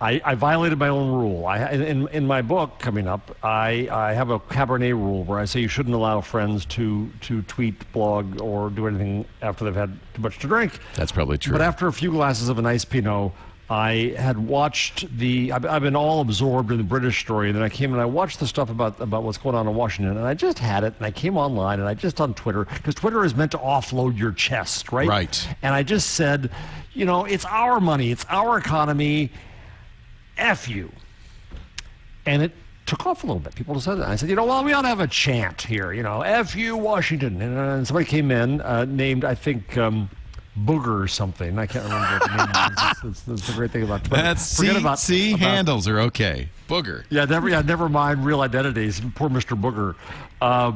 I violated my own rule. In my book coming up, I have a Cabernet rule where I say you shouldn't allow friends to tweet, blog, or do anything after they've had too much to drink. That's probably true. But after a few glasses of a nice Pinot, I had watched I've been all absorbed in the British story, and then I came and I watched the stuff about what's going on in Washington, and I just had it, and I came online, and I just on Twitter, because Twitter is meant to offload your chest, right? Right. And I just said, it's our money, it's our economy, F you. And it took off a little bit. People said that. I said, well, we ought to have a chant here, F you, Washington. And somebody came in, named, I think, Booger or something. I can't remember what the name is. That's the great thing about Twitter. See, handles are okay. Booger. Yeah, never mind real identities. Poor Mr. Booger. Or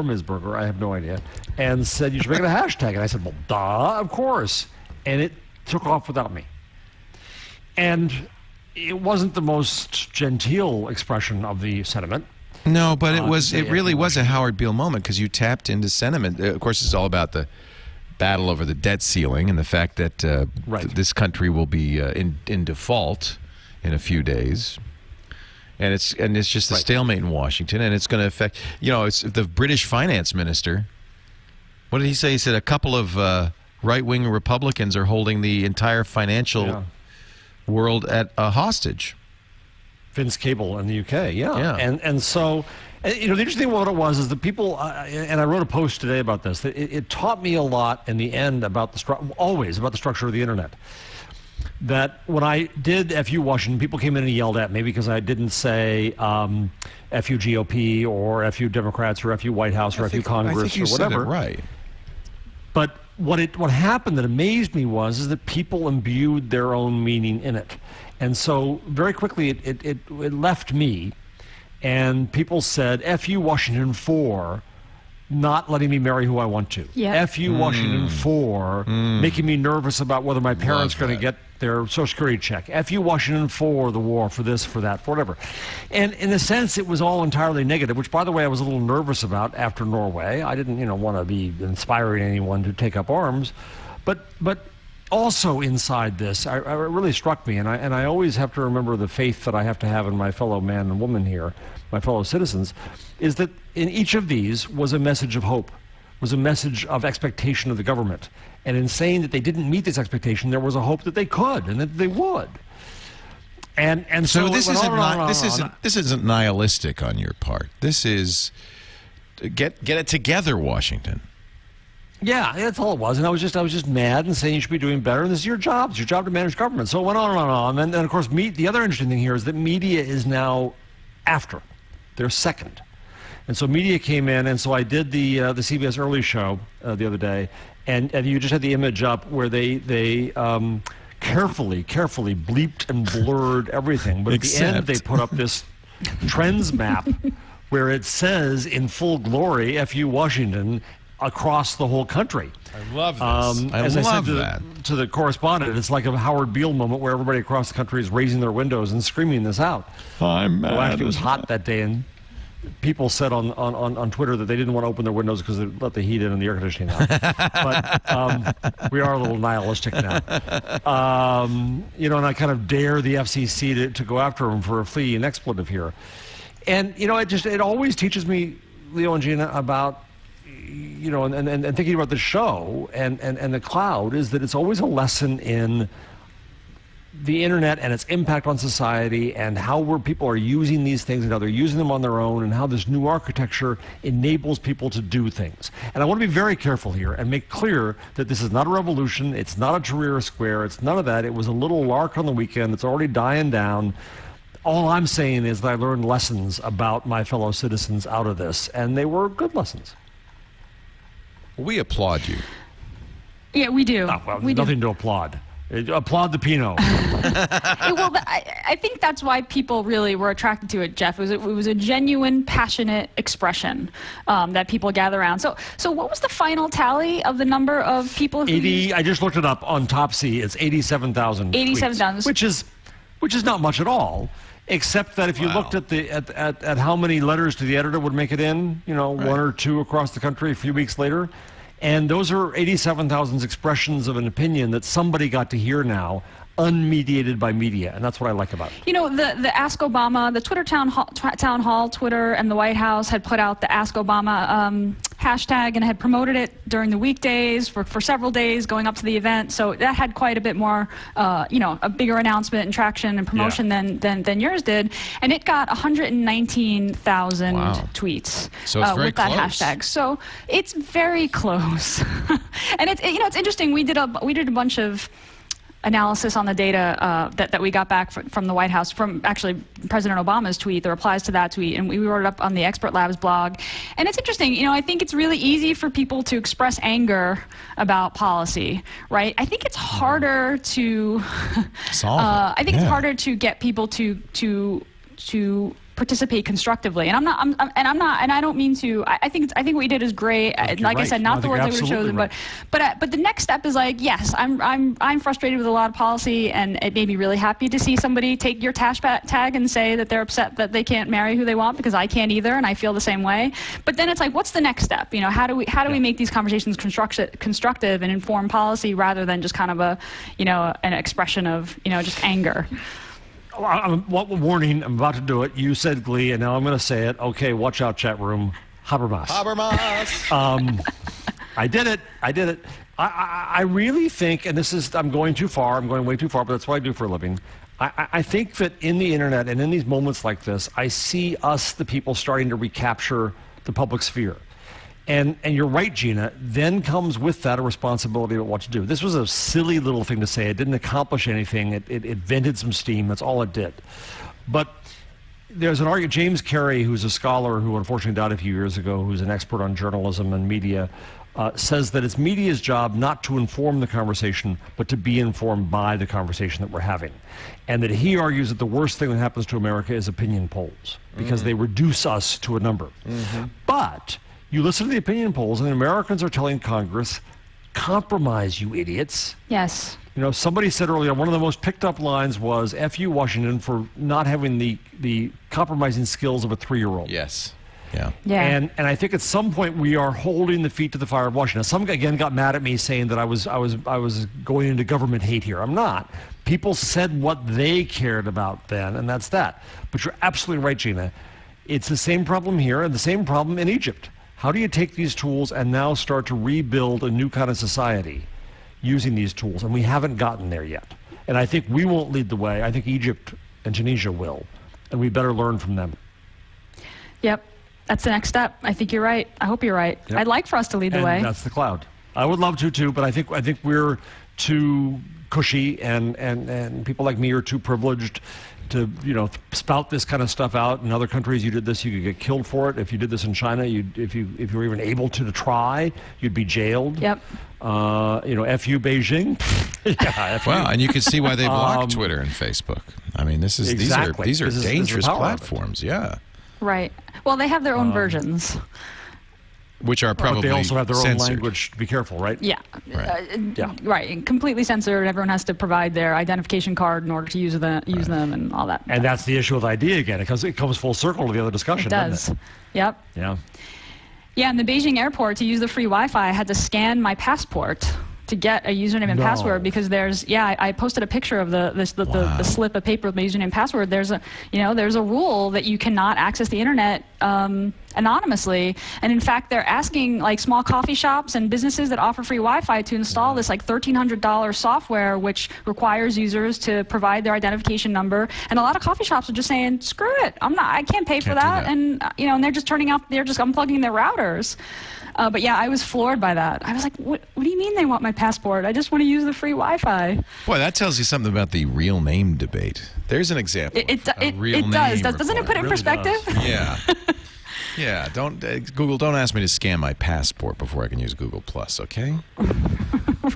Ms. Booger, I have no idea. And said, you should make it a hashtag. And I said, well, duh, of course. And it took off without me. And it wasn't the most genteel expression of the sentiment. No, but it really was a Howard Beale moment, because you tapped into sentiment. Of course, it's all about the battle over the debt ceiling and the fact that this country will be in default in a few days. And it's just a stalemate in Washington, and it's going to affect, it's the British finance minister. What did he say? He said a couple of right-wing Republicans are holding the entire financial world at a hostage. Vince Cable in the UK, and so, the interesting thing about it was that people, and I wrote a post today about this. That it taught me a lot in the end about the structure of the internet. That when I did FU Washington, people came in and yelled at me because I didn't say FU GOP or FU Democrats or FU White House or FU Congress or whatever. Said it right. But what happened that amazed me is that people imbued their own meaning in it. And so very quickly it left me, and people said, F.U. Washington for not letting me marry who I want to. Yep. F.U. Washington for making me nervous about whether my parents are going to get their Social Security check. F.U. Washington for the war, for this, for that, for whatever. And in a sense, it was all entirely negative, which, by the way, I was a little nervous about after Norway. I didn't, want to be inspiring anyone to take up arms. But also inside this, it really struck me, and I always have to remember the faith that I have to have in my fellow man and woman here, my fellow citizens, is that in each of these was a message of hope, was a message of expectation of the government. And in saying that they didn't meet this expectation, there was a hope that they could and that they would. And so this isn't nihilistic on your part. This is get it together, Washington. Yeah, that's all it was. And I was just mad and saying you should be doing better. And this is your job. It's your job to manage government. So it went on and on. And then, of course, the other interesting thing here is that media is now after. They're second. And so media came in, and so I did the CBS Early Show the other day, and you just had the image up where they carefully bleeped and blurred everything. But at the end, they put up this trends map where it says in full glory, F.U. Washington, across the whole country. I love this. As I said to the correspondent, it's like a Howard Beale moment where everybody across the country is raising their windows and screaming this out. I'm mad. Well, actually, it was hot that day, and people said on Twitter that they didn't want to open their windows because they let the heat in and the air conditioning out. But we are a little nihilistic now. And I kind of dare the FCC to go after them for a flea and expletive here. And, it always teaches me, Leo and Gina, about and thinking about the show and the cloud, is that it's always a lesson in the internet and its impact on society, and how people are using these things and how they're using them on their own, and how this new architecture enables people to do things. And I want to be very careful here and make clear that this is not a revolution, it's not a Tahrir Square, it's none of that. It was a little lark on the weekend, it's already dying down. All I'm saying is that I learned lessons about my fellow citizens out of this, and they were good lessons. We applaud you. Yeah, we do. Nothing to applaud. Applaud the Pinot. Well, I think that's why people really were attracted to it, Jeff. It was a genuine, passionate expression that people gather around. So what was the final tally of the number of people who 80, I just looked it up on Topsy. It's 87,000. 87,000. Which is not much at all. Except that if you looked at how many letters to the editor would make it in, one or two across the country a few weeks later, and those are 87,000 expressions of an opinion that somebody got to hear now. unmediated by media, and that's what I like about it. You know, the Ask Obama, the Twitter town hall, Twitter and the White House had put out the Ask Obama hashtag and had promoted it during the weekdays for several days going up to the event. So that had quite a bit more, you know, a bigger announcement and traction and promotion than yours did. And it got 119,000 tweets so it's very with that close. hashtag. So it's very close. And it's, you know, it's interesting. We did a bunch of analysis on the data that we got back from the White House, from actually President Obama's tweet, the replies to that tweet, and we wrote it up on the Expert Labs blog. And it's interesting, you know, I think it's really easy for people to express anger about policy, right? I think it's harder to solve it. I think it's harder to get people to participate constructively, and I don't mean to. I think what you did is great. Like I said, not the words I would have chosen, but the next step is like, yes, I'm frustrated with a lot of policy, and it made me really happy to see somebody take your tag and say that they're upset that they can't marry who they want, because I can't either, and I feel the same way. But then it's like, what's the next step? You know, how do we make these conversations constructive and inform policy rather than just kind of a, you know, an expression of, you know, just anger. Warning, I'm about to do it. You said Glee, and now I'm going to say it. Okay, watch out, chat room. Habermas. I did it. I really think, and this is, I'm going too far, I'm going way too far, but that's what I do for a living. I think that in the internet and in these moments like this, I see us, the people, starting to recapture the public sphere. And you're right, Gina, then comes with that a responsibility about what to do. This was a silly little thing to say. It didn't accomplish anything. It vented some steam. That's all it did. But there's an argument. James Carey, who's a scholar who unfortunately died a few years ago, who's an expert on journalism and media, says that it's media's job not to inform the conversation, but to be informed by the conversation that we're having. And that he argues that the worst thing that happens to America is opinion polls, because they reduce us to a number. But you listen to the opinion polls, and Americans are telling Congress, compromise, you idiots. Yes. You know, somebody said earlier, one of the most picked up lines was, F you, Washington, for not having the compromising skills of a 3-year-old. Yes. Yeah. And I think at some point we are holding the feet to the fire of Washington. Some again got mad at me saying that I was going into government hate here. I'm not. People said what they cared about then, and that's that. But you're absolutely right, Gina. It's the same problem here and the same problem in Egypt. How do you take these tools and now start to rebuild a new kind of society using these tools? And we haven't gotten there yet. And I think we won't lead the way. I think Egypt and Tunisia will. And we better learn from them. Yep. That's the next step. I think you're right. I hope you're right. Yep. I'd like for us to lead the way. That's the cloud. I would love to too, but I think we're too cushy, and people like me are too privileged to, you know, spout this kind of stuff out. In other countries, you did this, you could get killed for it. If you did this in China, if you were even able to try, you'd be jailed. Yep. You know, F you, Beijing. Yeah, F Well, you. and you can see why they block Twitter and Facebook. I mean, these are dangerous platforms. Yeah. Right. Well, they have their own versions. Which are probably But they also have their censored. own language to be careful, right? Yeah. Right. Right. Completely censored. Everyone has to provide their identification card in order to use them and all that. And that's the issue with ID again. It comes full circle to the other discussion, It does. doesn't it? Yep. Yeah. Yeah, in the Beijing airport, to use the free Wi-Fi, I had to scan my passport to get a username and password, because I posted a picture of the slip of paper with my username and password. There's a rule that you cannot access the internet anonymously, and in fact they're asking like small coffee shops and businesses that offer free Wi-Fi to install this like $1,300 software which requires users to provide their identification number, and a lot of coffee shops are just saying, screw it, I can't pay for that, and and they're just unplugging their routers. But yeah, I was floored by that. I was like, what do you mean they want my passport? I just want to use the free Wi-Fi. Boy, that tells you something about the real name debate. There's an example. It does. Doesn't it put it in perspective? Yeah. Yeah. Google, don't ask me to scan my passport before I can use Google Plus, okay?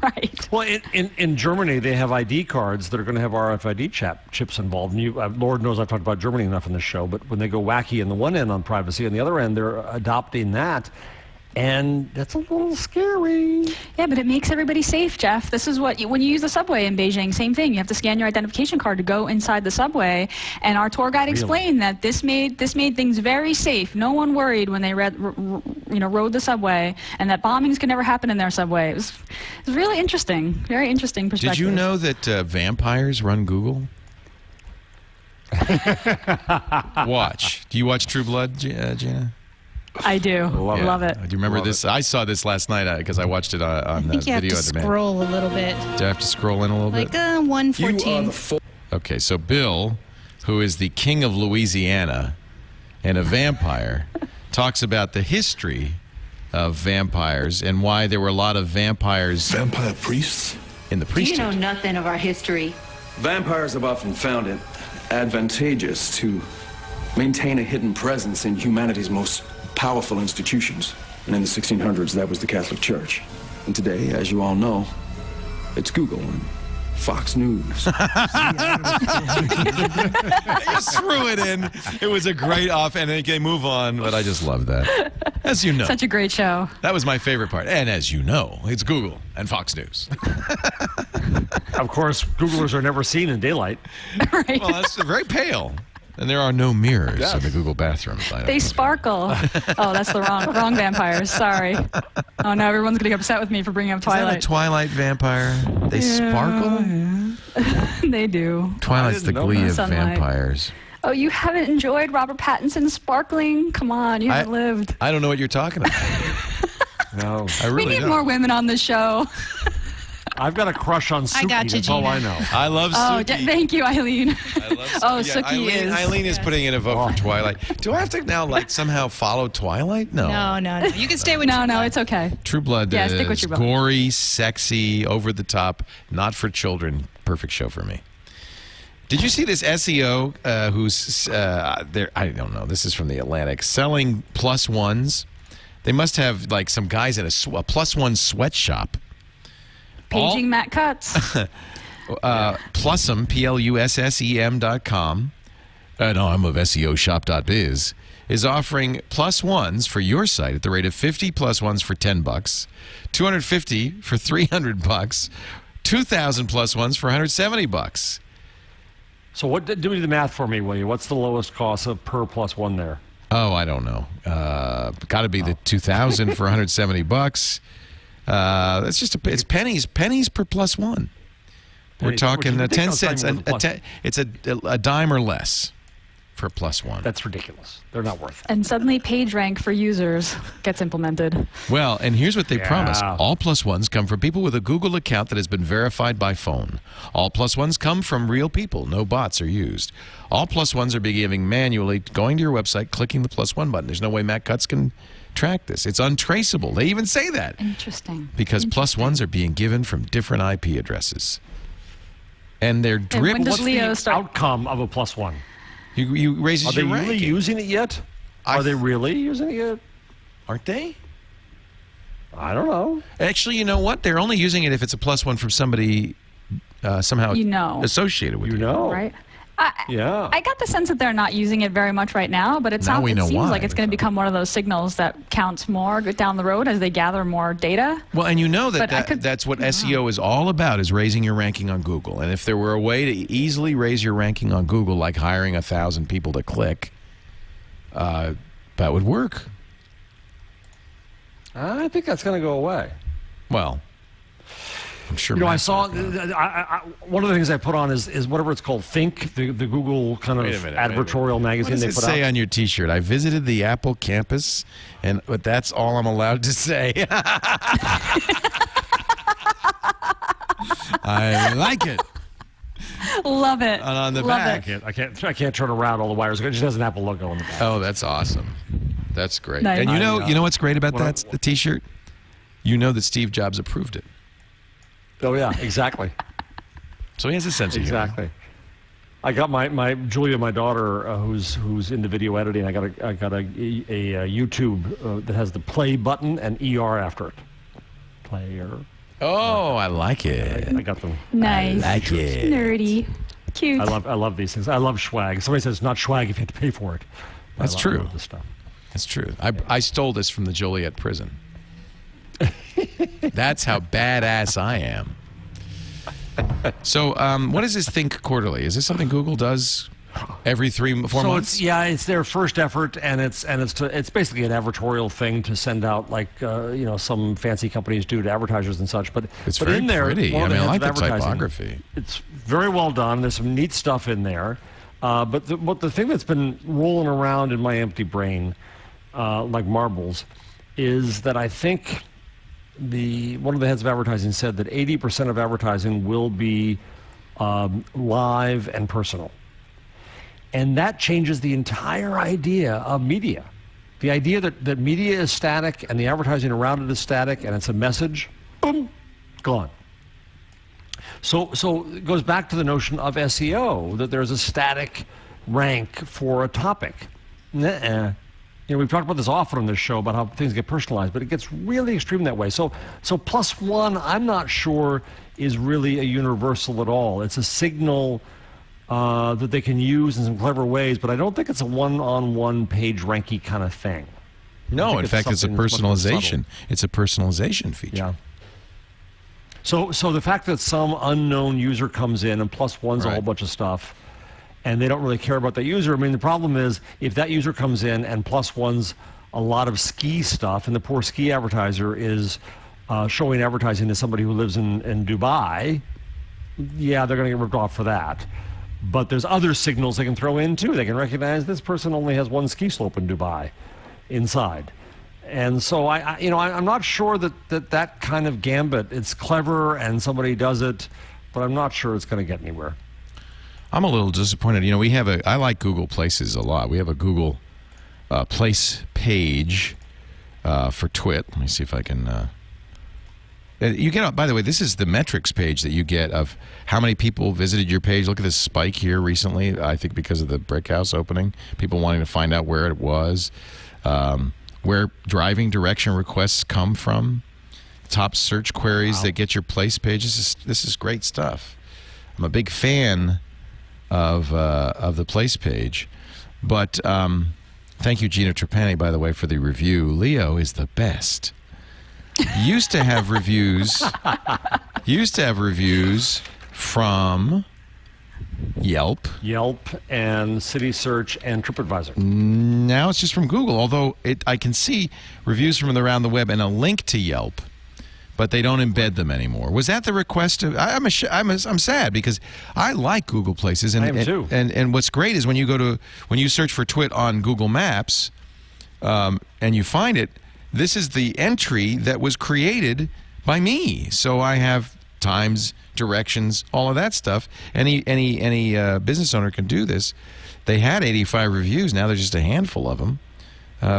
Right. Well, in Germany, they have ID cards that are going to have RFID chips involved. And Lord knows I've talked about Germany enough in this show, but when they go wacky on the one end on privacy, on the other end, they're adopting that. And that's a little scary. Yeah, but it makes everybody safe, Jeff. This is what when you use the subway in Beijing, same thing. You have to scan your identification card to go inside the subway. And our tour guide explained that this made things very safe. No one worried when they rode the subway, and that bombings could never happen in their subway. It was really interesting, very interesting perspective. Did you know that vampires run Google? Watch. Do you watch True Blood, Gina? I do. Love it. Do you remember this? I saw this last night because I watched it on I think you have video to on demand. scroll a little bit. Do I have to scroll in a little Like bit? 114. Okay, so Bill, who is the king of Louisiana and a vampire, talks about the history of vampires and why there were a lot of vampires. Vampire priests? In the priesthood. You know nothing of our history. Vampires have often found it advantageous to maintain a hidden presence in humanity's most powerful institutions. And in the 1600s, that was the Catholic Church. And today, as you all know, it's Google and Fox News. You threw it in. It was a great off, and they move on, but I just love that. As you know. Such a great show. That was my favorite part. And as you know, it's Google and Fox News. Of course, Googlers are never seen in daylight. Right. Well, that's very pale. And there are no mirrors in the Google bathrooms. They sparkle. Oh, that's the wrong vampires. Sorry. Oh, no, everyone's going to get upset with me for bringing up Twilight. Is that a Twilight vampire? They sparkle? They do. Twilight's the glee of Sunlight. vampires. Oh, you haven't enjoyed Robert Pattinson's sparkling? Come on, you haven't lived. I don't know what you're talking about. No. I really We need don't. more women on the show. I've got a crush on Suki. got you, That's all Gina. I know. I love Oh, Suki. thank you, Eileen. I love Suki. Oh, Yeah, Suki is. Eileen is putting in a vote for Twilight. Do I have to now somehow follow Twilight? No. No. You can stay with No, it's okay. True Blood Yeah, stick with is your blood. gory, sexy, over the top, not for children. Perfect show for me. Did you see this SEO who's there? I don't know. This is from the Atlantic, selling plus ones. They must have like some guys in a plus one sweatshop. Paging Matt Cutts. Plussem, PLUSSEM.com. No, I'm of SEOshop.biz. Is offering plus ones for your site at the rate of 50 plus ones for $10, 250 for $300, 2,000 plus ones for $170. So do the math for me, will you? What's the lowest cost of per plus one there? Oh, I don't know. Got to be the 2,000 for $170. That's just it's pennies per plus one. We're talking 10 cents. It's a dime or less for plus one. That's ridiculous. They're not worth it. And suddenly PageRank for users gets implemented. Well, and here's what they promise. All plus ones come from people with a Google account that has been verified by phone. All plus ones come from real people. No bots are used. All plus ones are being given manually, going to your website, clicking the plus one button. There's no way Matt Cutts can track this. It's untraceable. They even say that. Interesting. Because plus ones are being given from different IP addresses. And they're driven. Does What's Leo the start? outcome of a plus one? You raises Are they your really ranking. using it yet? Are they really using it yet? Aren't they? I don't know. Actually, you know what? They're only using it if it's a plus one from somebody somehow associated with you. Right? Yeah. I got the sense that they're not using it very much right now, but it Now we know seems why. like it's going to become one of those signals that counts more down the road as they gather more data. Well, and you know But that's what SEO is all about, is raising your ranking on Google. And if there were a way to easily raise your ranking on Google, like hiring 1,000 people to click, that would work. I think that's going to go away. Well, I'm sure. You know, I Matt's saw not gonna- one of the things I put on is whatever it's called, Think, the Google kind of Wait a minute. advertorial What magazine does they it put say out. on your T-shirt? I visited the Apple campus, but that's all I'm allowed to say. I like it. Love it. And on the Love back. it. I can't turn around all the wires. It just has an Apple logo on the back. Oh, that's awesome. That's great. Nice. And you know what's great about What I- that, the T-shirt? You know that Steve Jobs approved it. Oh yeah, exactly. So he has a sense of humor. Exactly. I got my Julia, my daughter, who's into video editing. I got a YouTube that has the play button and ER after it. Player. Oh, I like it. I got them. Nice. I like it. Nerdy. Cute. I love these things. I love swag. Somebody says it's not swag if you have to pay for it. But That's I true. love this stuff. That's true. I stole this from the Joliet prison. That's how badass I am. So, what is this Think Quarterly? Is this something Google does every 3-4 months? It's their first effort, and it's basically an advertorial thing to send out, like some fancy companies do to advertisers and such. But it's very in there, pretty. I like the typography. It's very well done. There's some neat stuff in there. But the thing that's been rolling around in my empty brain, like marbles, is that I think one of the heads of advertising said that 80% of advertising will be live and personal. And that changes the entire idea of media. The idea that media is static and the advertising around it is static and it's a message, boom, gone. So it goes back to the notion of SEO, that there's a static rank for a topic. We've talked about this often on this show about how things get personalized, but it gets really extreme that way. So plus one, I'm not sure is really a universal at all. It's a signal that they can use in some clever ways, but I don't think it's a one-on-one page ranky kind of thing. No, in fact, it's a personalization. It's a personalization feature. Yeah. So the fact that some unknown user comes in and plus one's a whole bunch of stuff, and they don't really care about that user. I mean, the problem is if that user comes in and plus one's a lot of ski stuff, and the poor ski advertiser is showing advertising to somebody who lives in Dubai, they're going to get ripped off for that. But there's other signals they can throw in too. They can recognize this person only has one ski slope in Dubai inside. And so I'm not sure that kind of gambit, it's clever and somebody does it, but I'm not sure it's going to get anywhere. I'm a little disappointed. I like Google Places a lot. We have a Google Place page for TWiT. Let me see if I can. You get, by the way, this is the metrics page that you get of how many people visited your page. Look at this spike here recently, I think because of the brick house opening. People wanting to find out where it was, where driving direction requests come from, top search queries that get your place page. This is great stuff. I'm a big fan of the place page. But thank you, Gina Trapani, by the way, for the review. Leo is the best. Used to have reviews from Yelp and City Search and TripAdvisor. Now it's just from Google, although I can see reviews from around the web and a link to Yelp, but they don't embed them anymore. Was that the request? I'm sad because I like Google Places, and I am too. And what's great is when you search for TWiT on Google Maps, and you find it. This is the entry that was created by me. So I have times, directions, all of that stuff. Any business owner can do this. They had 85 reviews. Now there's just a handful of them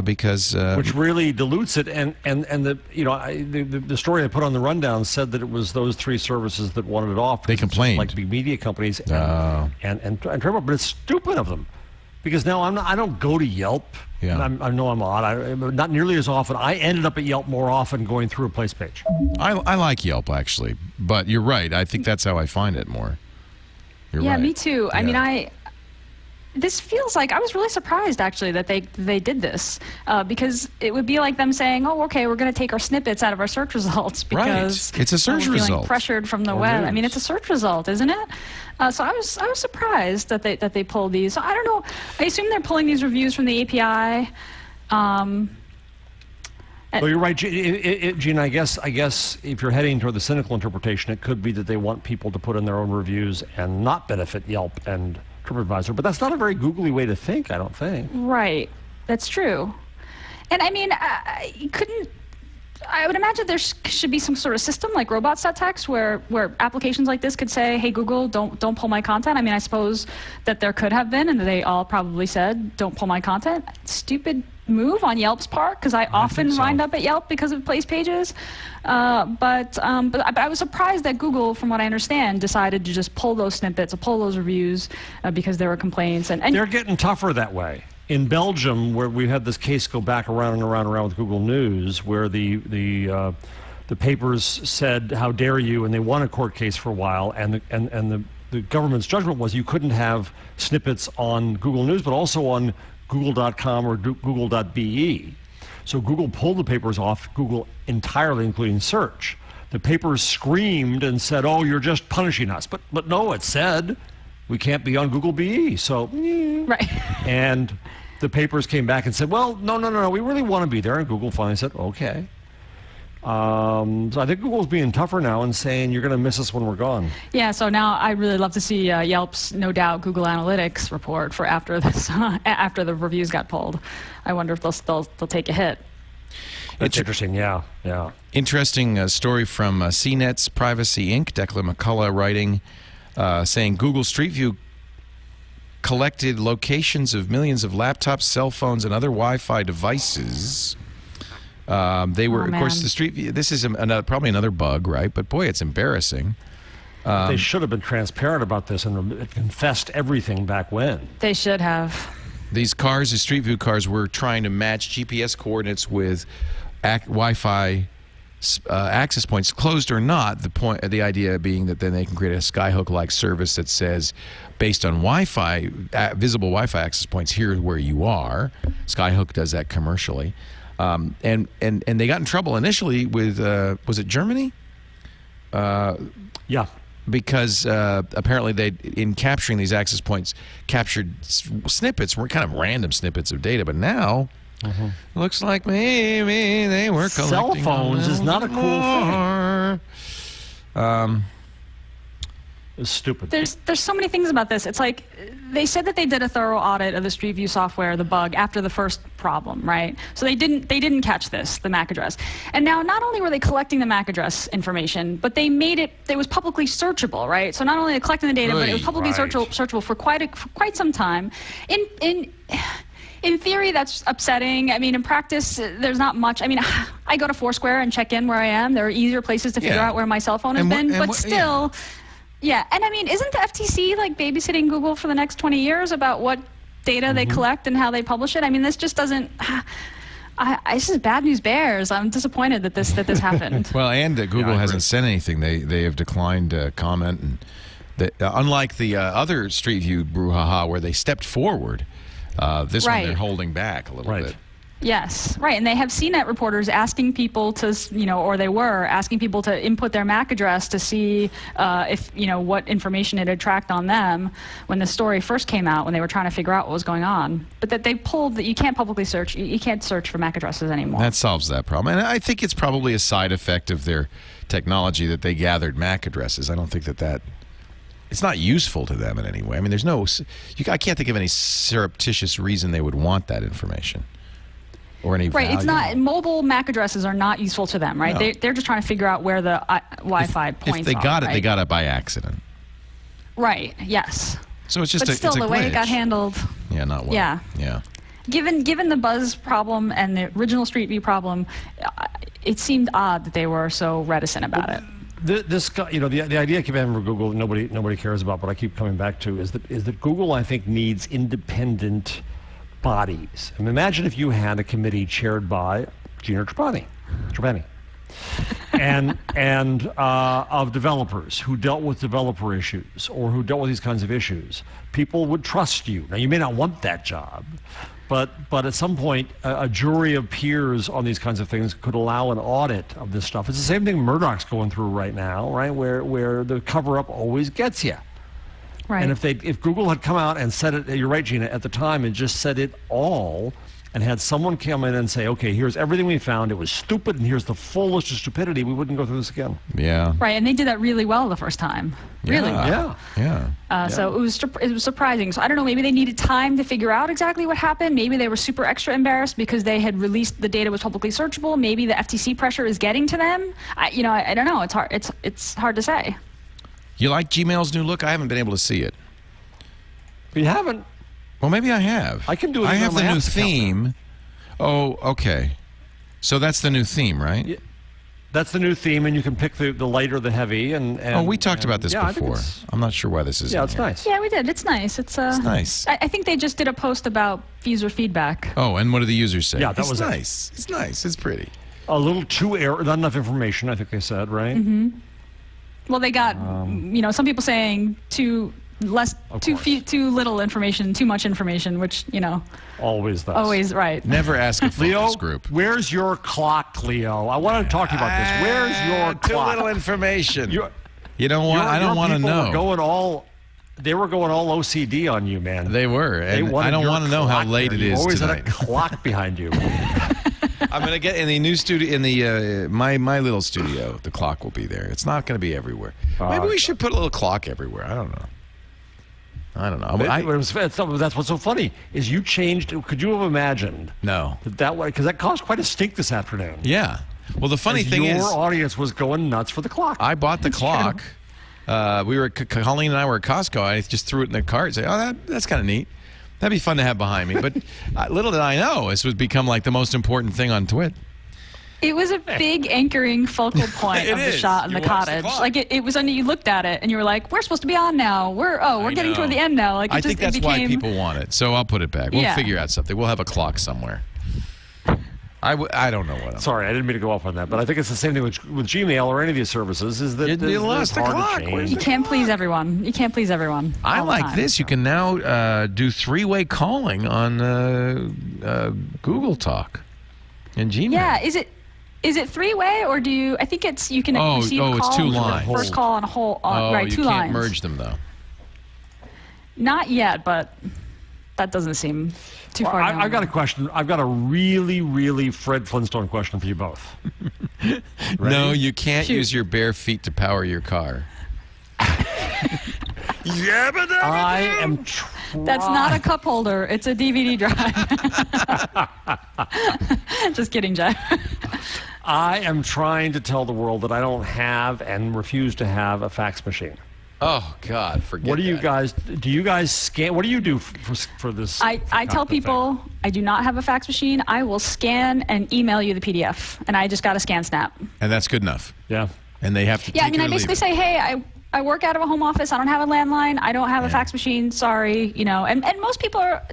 because which really dilutes it. And the story I put on the rundown said that it was those three services that wanted it off. They complained, like big media companies and but it's stupid of them. Because now I don't go to Yelp. Yeah. I know I'm odd. Not nearly as often. I ended up at Yelp more often going through a place page. I like Yelp, actually. But you're right. I think that's how I find it more. You're right. Me too. Yeah. I mean, this feels like I was really surprised, actually, that they did this. because it would be like them saying, oh, okay, we're going to take our snippets out of our search results because it's a search we're result. Feeling pressured from the web. News. I mean, it's a search result, isn't it? So I was surprised that they pulled these. So I don't know. I assume they're pulling these reviews from the API. Well, you're right, Gina. I guess if you're heading toward the cynical interpretation, it could be that they want people to put in their own reviews and not benefit Yelp and TripAdvisor. But that's not a very googly way to think, I don't think. Right. That's true. And I mean, I would imagine there should be some sort of system like robots.txt where applications like this could say, hey, Google, don't pull my content. I mean, I suppose that there could have been, and they all probably said, don't pull my content. Stupid move on Yelp's part, because I often wind up at Yelp because of place pages. But I was surprised that Google, from what I understand, decided to just pull those snippets, or pull those reviews because there were complaints. And they're getting tougher that way. In Belgium, where we had this case go back around and around and around with Google News, where the papers said, how dare you, and they won a court case for a while, and the government's judgment was you couldn't have snippets on Google News, but also on google.com or google.be. So Google pulled the papers off Google entirely, including search. The papers screamed and said, "Oh, you're just punishing us." But no, it said we can't be on Google BE. So Right. And the papers came back and said, "Well, no, we really want to be there." And Google finally said, "Okay." So I think Google's being tougher now and saying you're going to miss us when we're gone. Yeah, so now I'd really love to see Yelp's no doubt Google Analytics report for after this after the reviews got pulled. I wonder if they'll take a hit. That's interesting. Yeah. Interesting story from CNET's Privacy Inc. Declan McCullough writing, saying Google Street View collected locations of millions of laptops, cell phones, and other Wi-Fi devices. They were, of course, the Street View. This is probably another bug, right? But boy, it's embarrassing. They should have been transparent about this and confessed everything back when. They should have. These cars, the Street View cars, were trying to match GPS coordinates with Wi-Fi access points, closed or not. The idea being that then they can create a Skyhook-like service that says, based on Wi-Fi, visible Wi-Fi access points, here's where you are. Skyhook does that commercially. And they got in trouble initially with, was it Germany? Yeah. Because apparently they, in capturing these access points, captured snippets, were kind of random snippets of data. But now, looks like maybe they were collecting cell phones is not a cool thing. It's stupid. There's so many things about this. It's like they said that they did a thorough audit of the Street View software, the bug, after the first problem, right? So they didn't catch this, the MAC address. And now not only were they collecting the MAC address information, but they made it was publicly searchable, right? So not only collecting the data, but it was publicly searchable for quite some time. In theory, that's upsetting. I mean, in practice, there's not much. I mean, I go to Foursquare and check in where I am. There are easier places to figure out where my cell phone has been, but still. Yeah, and I mean, isn't the FTC like babysitting Google for the next 20 years about what data they collect and how they publish it? I mean, this just doesn't. This is bad news bears. I'm disappointed that this happened. Well, and Google hasn't said anything. They have declined comment, and unlike the other Street View brouhaha where they stepped forward, this one they're holding back a little bit. Yes, right. And they have CNET reporters asking people to, or they were asking people to input their MAC address to see if, what information it had tracked on them when the story first came out, when they were trying to figure out what was going on. But that they pulled that you can't publicly search, you can't search for MAC addresses anymore. That solves that problem. And I think it's probably a side effect of their technology that they gathered MAC addresses. I don't think that it's not useful to them in any way. I mean, I can't think of any surreptitious reason they would want that information. Or any value. It's not. Mobile MAC addresses are not useful to them, right? No. They're just trying to figure out where the Wi-Fi points are. If they got it, they got it by accident. Right. Yes. So it's just but still, the way it got handled. Yeah, not well. Yeah. Given the buzz problem and the original Street View problem, it seemed odd that they were so reticent about it. The idea I keep having for Google, nobody cares about, but I keep coming back to is that Google, I think, needs independent bodies. I mean, imagine if you had a committee chaired by Gina Trapani, and of developers who dealt with developer issues or who dealt with these kinds of issues. People would trust you. Now, you may not want that job, but at some point, a jury of peers on these kinds of things could allow an audit of this stuff. It's the same thing Murdoch's going through right now, right? Where the cover-up always gets you. Right. And if Google had come out and said it, you're right, Gina, at the time, and just said it all, and had someone come in and say, okay, here's everything we found, it was stupid, and here's the full list of stupidity, we wouldn't go through this again. Yeah. Right, and they did that really well the first time. Really well. Yeah. So it was surprising. So I don't know, maybe they needed time to figure out exactly what happened. Maybe they were super extra embarrassed because they had released the data was publicly searchable. Maybe the FTC pressure is getting to them. I don't know. It's hard to say. You like Gmail's new look? I haven't been able to see it. You haven't? Well, maybe I have. I can do it. I have the new theme. Oh, okay. So that's the new theme, right? Yeah, that's the new theme, and you can pick the light or the heavy. And we talked about this before. I'm not sure why this is. Yeah, it's nice. Yeah, we did. It's nice. It's nice. I think they just did a post about user feedback. Oh, and what do the users say? Yeah, that was nice. It's nice. It's pretty. A little not enough information, I think they said, right? Mm-hmm. Well, they got, some people saying too too little information, too much information, which always does. Always right. Never ask a focus Leo, group. Where's your clock, Leo? I want to talk to you about this. Where's your Too clock? little information. You don't want. I don't want to know. They were going all OCD on you, man. They were. And I don't want to know how late it is always tonight. had a clock behind you. I'm going to get in the new studio, in the my little studio. The clock will be there. It's not going to be everywhere. Maybe we should put a little clock everywhere. I don't know. That's what's so funny is you changed. Could you have imagined? No. That way, because that caused quite a stink this afternoon. Yeah. Well, the funny thing is, your audience was going nuts for the clock. I bought the clock. Colleen and I were at Costco. I just threw it in the cart and said, "Oh, that's kind of neat. That'd be fun to have behind me." But little did I know, this would become like the most important thing on TWiT. It was a big anchoring focal point of the shot in the cottage. Like it was, you looked at it and you were like, "We're supposed to be on now. We're getting toward the end now." Like I think that's why people want it. So I'll put it back. We'll figure out something. We'll have a clock somewhere. I don't know what. Sorry, I didn't mean to go off on that, but I think it's the same thing with Gmail or any of these services. Is that you lost the clock? You can't please everyone. You can't please everyone. I like this. You can now do three-way calling on Google Talk and Gmail. Yeah, is it three-way or do you? I think it's you can receive a call. It's two lines. First call on a whole. Right, two lines. You can't merge them though. Not yet, but that doesn't seem too far. I've got a question. I've got a really, really Fred Flintstone question for you both. No, you can't use your bare feet to power your car. I am That's not a cup holder. It's a DVD drive. Just kidding, Jeff. I am trying to tell the world that I don't have and refuse to have a fax machine. Oh God, forget What do you guys? Do you guys scan? What do you do for this? I tell people I do not have a fax machine. I will scan and email you the PDF, and I just got a scan snap. And that's good enough. Yeah. And they have to. Yeah, I mean, I basically say, hey, I work out of a home office. I don't have a landline. I don't have a fax machine. Sorry, and most people are,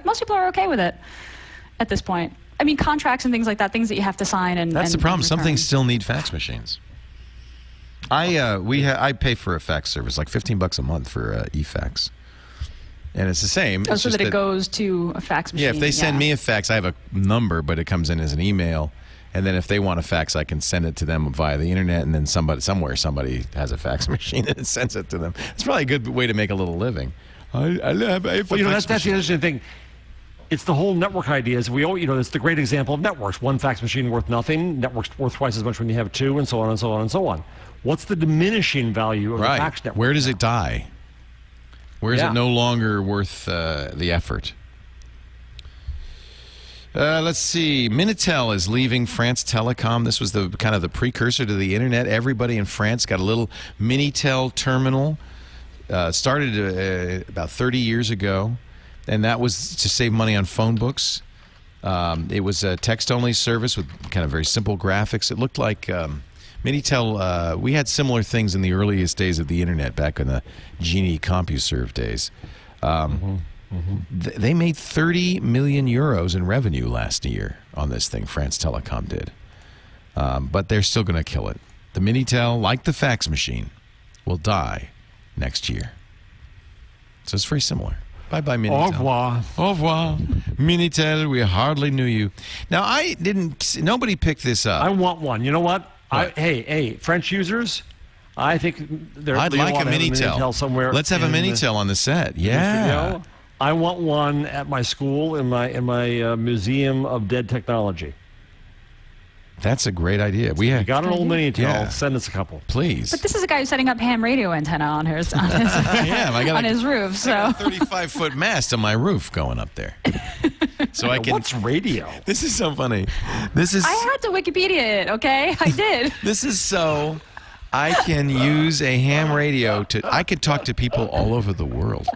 most people are okay with it at this point. I mean, contracts and things like that, things that you have to sign and. That's the problem. Some things still need fax machines. I pay for a fax service, like $15 a month for eFax, and it's the same. Oh, so that it goes to a fax machine. Yeah, if they send me a fax, I have a number, but it comes in as an email, and then if they want a fax, I can send it to them via the internet, and then somebody has a fax machine and it sends it to them. It's probably a good way to make a little living. I have a fax that's the interesting thing. It's the whole network idea. It's the great example of networks. One fax machine worth nothing. Networks worth twice as much when you have two, and so on and so on and so on. What's the diminishing value of the fax network? Where does it die? Where is it no longer worth the effort? Let's see. Minitel is leaving France Telecom. This was the kind of the precursor to the internet. Everybody in France got a little Minitel terminal. Started about 30 years ago, and that was to save money on phone books. It was a text-only service with kind of very simple graphics. It looked like Minitel. We had similar things in the earliest days of the internet, back in the Gina CompuServe days. They made 30 million euros in revenue last year on this thing. France Telecom did, but they're still going to kill it. The Minitel, like the fax machine, will die next year. So it's very similar. Bye-bye, Minitel. Au revoir. Au revoir. Minitel, we hardly knew you. Now, nobody picked this up. I want one. You know what? Hey, French users, I think I'd like a Minitel somewhere. Let's have a Minitel on the set. Yeah. I want one at my school in my Museum of Dead Technology. That's a great idea. We got an old Minitel. Send us a couple, please. But this is a guy who's setting up ham radio antenna on his on his roof. So I got a 35-foot mast on my roof going up there. So I can. What's radio? This is so funny. I had to Wikipedia it. Okay, I did. This is so. I can use a ham radio I can talk to people all over the world.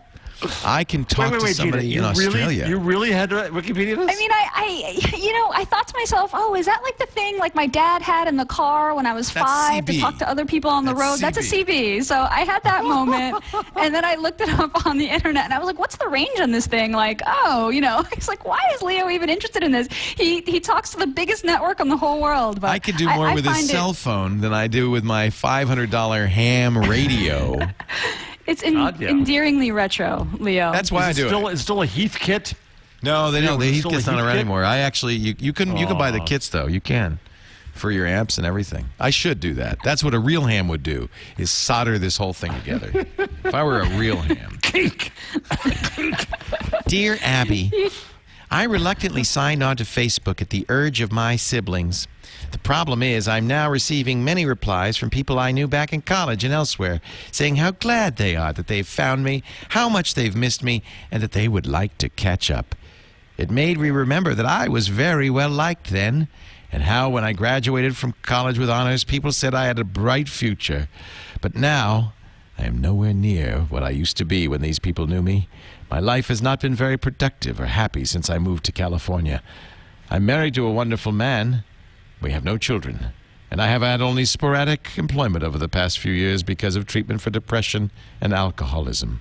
I can talk to somebody Gina, in Australia. You really had to Wikipedia this? I mean, I thought to myself, oh, is that like the thing like my dad had in the car when I was 5 to talk to other people on the road? That's a CB. So I had that moment, and then I looked it up on the internet, and I was like, what's the range on this thing? Like, it's like, why is Leo even interested in this? He talks to the biggest network on the whole world. But I could do more with his cell phone than I do with my $500 ham radio. It's endearingly retro, Leo. That's why I do it. It's still a Heathkit. No, they don't. The Still a Heathkit's not Heath around kit? anymore. I actually, you can buy the kits though. You can, for your amps and everything. I should do that. That's what a real ham would do: is solder this whole thing together. If I were a real ham. Dear Abby, I reluctantly signed on to Facebook at the urge of my siblings. The problem is I'm now receiving many replies from people I knew back in college and elsewhere, saying how glad they are that they've found me, how much they've missed me, and that they would like to catch up. It made me remember that I was very well liked then, and how when I graduated from college with honors, people said I had a bright future. But now, I am nowhere near what I used to be when these people knew me. My life has not been very productive or happy since I moved to California. I'm married to a wonderful man. We have no children, and I have had only sporadic employment over the past few years because of treatment for depression and alcoholism.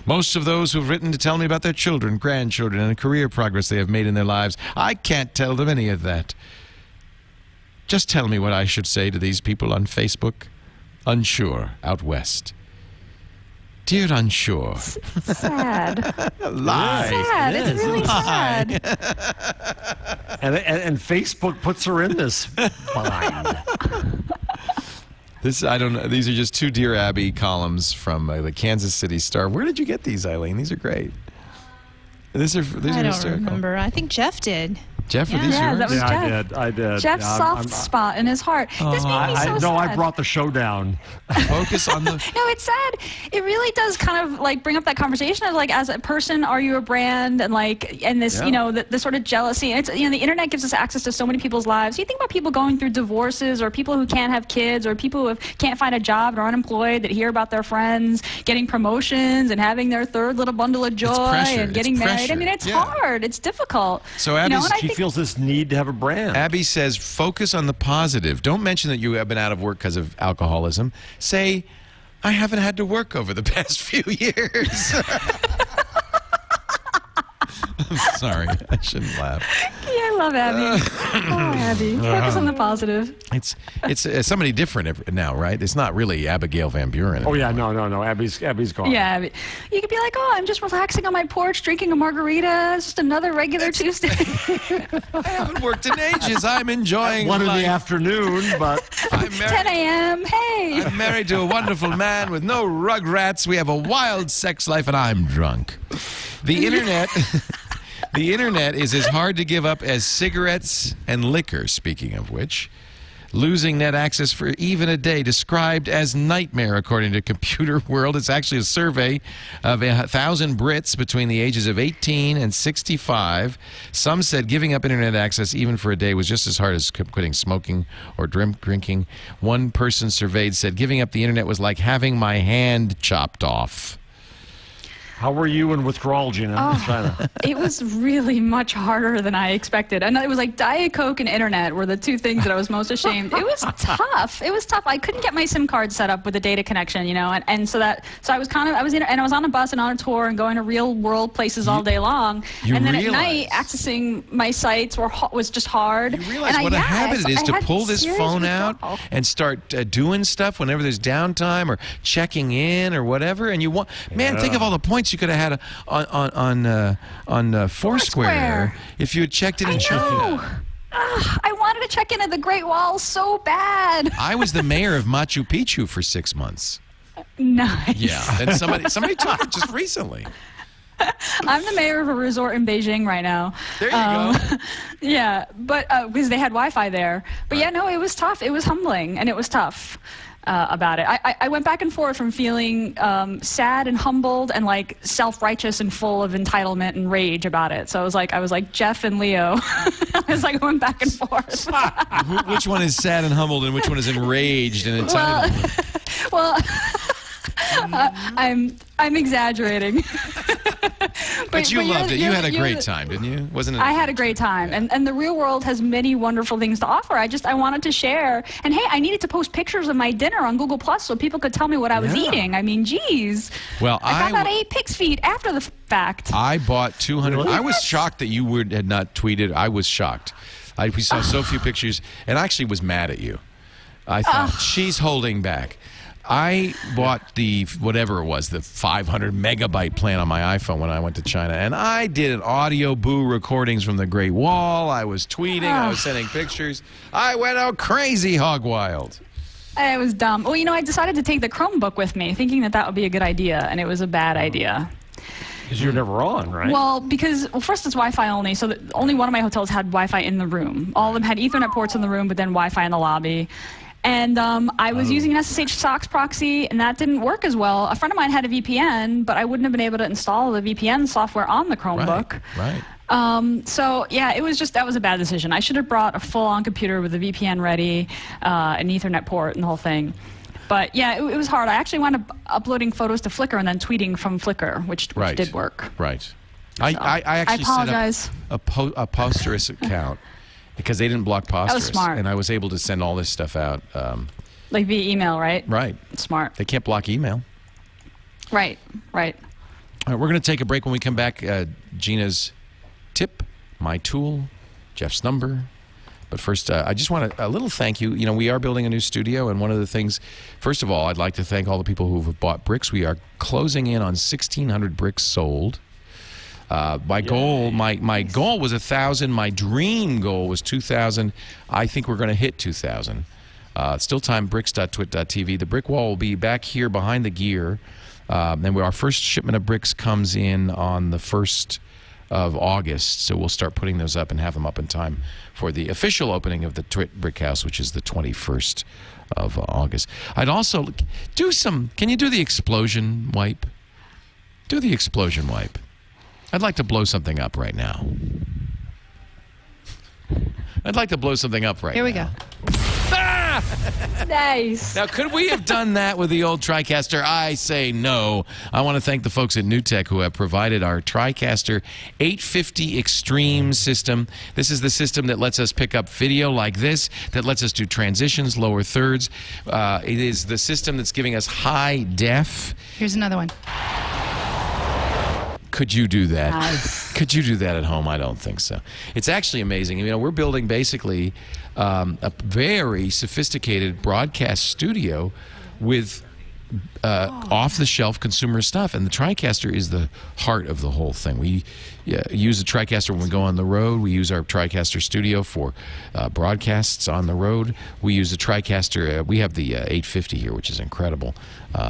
Most of those who've written to tell me about their children, grandchildren, and career progress they have made in their lives, I can't tell them any of that. Just tell me what I should say to these people on Facebook. Unsure, out west. Dear Unsure. Sad. Lie. Sad. It's really sad. And Facebook puts her in this bind. I don't know. These are just two Dear Abby columns from the Kansas City Star. Where did you get these, Eileen? These are great. These are I don't hysterical. remember. I think Jeff did. Jeff, are these Yeah, yours? that was Jeff. I did. Jeff's soft spot in his heart. This made me so sad. No, I brought the show down. Focus on the... No, it's sad. It really does kind of like bring up that conversation of like, as a person, are you a brand? And like, and this, you know, the sort of jealousy. And it's, you know, the internet gives us access to so many people's lives. You think about people going through divorces, or people who can't have kids, or people who can't find a job and are unemployed, that hear about their friends getting promotions and having their third little bundle of joy and getting married. I mean, it's hard. It's difficult. So Abby, she feels this need to have a brand. Abby says, focus on the positive. Don't mention that you have been out of work because of alcoholism. Say, I haven't had to work over the past few years. I'm sorry. I shouldn't laugh. Yeah, I love Abby. Abby. Focus on the positive. It's somebody different now, right? It's not really Abigail Van Buren. Oh, yeah, no. Abby's gone. Yeah, Abby. You could be like, oh, I'm just relaxing on my porch, drinking a margarita. It's just another regular Tuesday. I haven't worked in ages. I'm enjoying One in life. the afternoon, but... I'm married, 10 a.m. Hey. I'm married to a wonderful man with no rugrats. We have a wild sex life, and I'm drunk. The internet... The internet is as hard to give up as cigarettes and liquor, speaking of which. Losing net access for even a day described as nightmare, according to Computer World. It's actually a survey of 1,000 Brits between the ages of 18 and 65. Some said giving up internet access even for a day was just as hard as quitting smoking or drinking. One person surveyed said giving up the internet was like having my hand chopped off. How were you in withdrawal, Gina? Oh, it was really much harder than I expected. And it was like Diet Coke and internet were the two things that I was most ashamed. It was tough. It was tough. I couldn't get my SIM card set up with a data connection, you know, and so I was I was on a bus and on a tour and going to real world places all day long. And then at night, accessing my sites was just hard. You realize what a habit it is to pull this phone out and start doing stuff whenever there's downtime or checking in or whatever. And you want, man, think of all the points you could have had on Foursquare if you had checked in in China. I wanted to check in at the Great Wall so bad. I was the mayor of Machu Picchu for 6 months. Nice. Yeah, and somebody took it just recently. I'm the mayor of a resort in Beijing right now. There you go. Yeah, but because they had Wi-Fi there. But yeah, no, it was tough. It was humbling, and it was tough. About it. I went back and forth from feeling sad and humbled and like self-righteous and full of entitlement and rage about it. So I was like Jeff and Leo. I was like going back and forth. Which one is sad and humbled and which one is enraged and entitled? Well, I'm exaggerating. But you loved it. You had a great time, didn't you? Wasn't it? I had a great time, and the real world has many wonderful things to offer. I wanted to share, and hey, I needed to post pictures of my dinner on Google Plus so people could tell me what I was eating. I mean, geez. Well, I found out I ate pig's feet after the fact. I bought 200. I was shocked that you had not tweeted. I was shocked. We saw so few pictures, and I actually was mad at you. I thought she's holding back. I bought the whatever it was, the 500 megabyte plan on my iPhone when I went to China, and I did audio boo recordings from the Great Wall. I was tweeting, I was sending pictures. I went out crazy, hog wild. It was dumb. Well, you know, I decided to take the Chromebook with me, thinking that would be a good idea, and it was a bad idea. Because you're never on, right? Well, first it's Wi-Fi only, so that only one of my hotels had Wi-Fi in the room. All of them had Ethernet ports in the room, but then Wi-Fi in the lobby. And I was using an SSH SOCKS proxy, and that didn't work as well. A friend of mine had a VPN, but I wouldn't have been able to install the VPN software on the Chromebook. Right. So, yeah, that was a bad decision. I should have brought a full-on computer with a VPN ready, an Ethernet port, and the whole thing. But, yeah, it was hard. I actually wound up uploading photos to Flickr and then tweeting from Flickr, which did work. Right. So, I actually apologize. set up a Posterous account. Because they didn't block Posterous. That was smart. And I was able to send all this stuff out. Like via email, right? Right. Smart. They can't block email. Right. All right, we're going to take a break. When we come back, Gina's tip, my tool, Jeff's number. But first, I just want a little thank you. You know, we are building a new studio, and one of the things, first of all, I'd like to thank all the people who have bought bricks. We are closing in on 1,600 bricks sold. My goal was 1,000. My dream goal was 2,000. I think we're going to hit 2,000. Still time, bricks.twit.tv. The brick wall will be back here behind the gear. And our first shipment of bricks comes in on the 1st of August. So we'll start putting those up and have them up in time for the official opening of the Twit Brick House, which is the 21st of August. I'd also can you do the explosion wipe? Do the explosion wipe. I'd like to blow something up right now. Here we go. Nice. Now, could we have done that with the old TriCaster? I say no. I want to thank the folks at NewTek who have provided our TriCaster 850 Extreme system. This is the system that lets us pick up video like this, that lets us do transitions, lower thirds. It is the system that's giving us high def. Here's another one. Could you do that? Nice. Could you do that at home? I don't think so. It's actually amazing. You know, we're building basically a very sophisticated broadcast studio with off-the-shelf consumer stuff, and the TriCaster is the heart of the whole thing. We use the TriCaster when we go on the road. We use our TriCaster studio for broadcasts on the road. We use the TriCaster. We have the 850 here, which is incredible.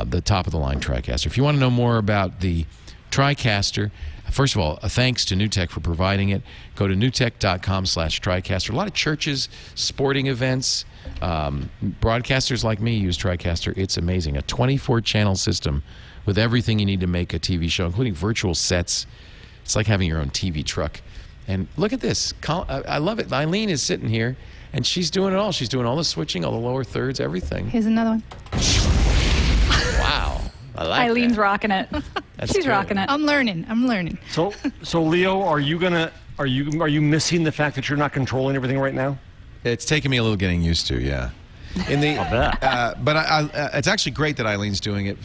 The top-of-the-line TriCaster. If you want to know more about the TriCaster, first of all, thanks to NewTek for providing it. Go to newtek.com/TriCaster. A lot of churches, sporting events, broadcasters like me use TriCaster. It's amazing. A 24-channel system with everything you need to make a TV show, including virtual sets. It's like having your own TV truck. And look at this. I love it. Eileen is sitting here, and she's doing it all. She's doing all the switching, all the lower thirds, everything. Here's another one. Wow. I like Eileen's that. rocking it. She's good. rocking it. I'm learning. So Leo, are you missing the fact that you're not controlling everything right now? It's taken me a little getting used to, yeah. But it's actually great that Eileen's doing it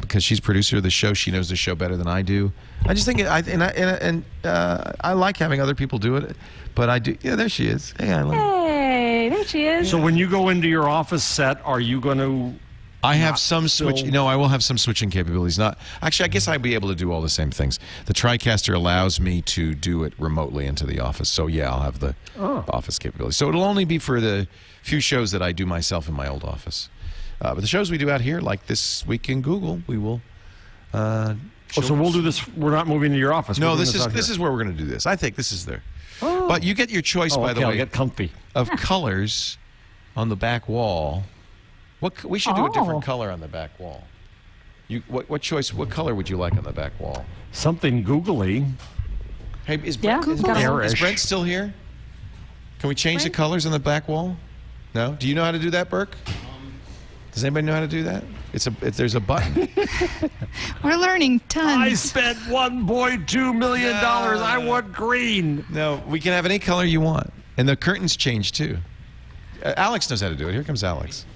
because she's producer of the show. She knows the show better than I do. I just think I like having other people do it, but I do. Yeah, there she is. Hey, Eileen. Hey, there she is. So when you go into your office set, are you going to? I have some switch. No, I will have some switching capabilities. Not actually. I guess I'd be able to do all the same things. The TriCaster allows me to do it remotely into the office. So yeah, I'll have the office capability. So it'll only be for the few shows that I do myself in my old office. But the shows we do out here, like this week in Google, we will. So we'll do this. We're not moving to your office. No, this is where we're going to do this. I think this is there. But you get your choice, by the way. I'll get comfy. Of colors on the back wall. We should do a different color on the back wall. What color would you like on the back wall? Something googly. Hey, is Brent still here? Can we change the colors on the back wall? No? Do you know how to do that, Burke? Does anybody know how to do that? There's a button. We're learning tons. I spent $1.2 million. I want green. No, we can have any color you want. And the curtains change, too. Alex knows how to do it. Here comes Alex.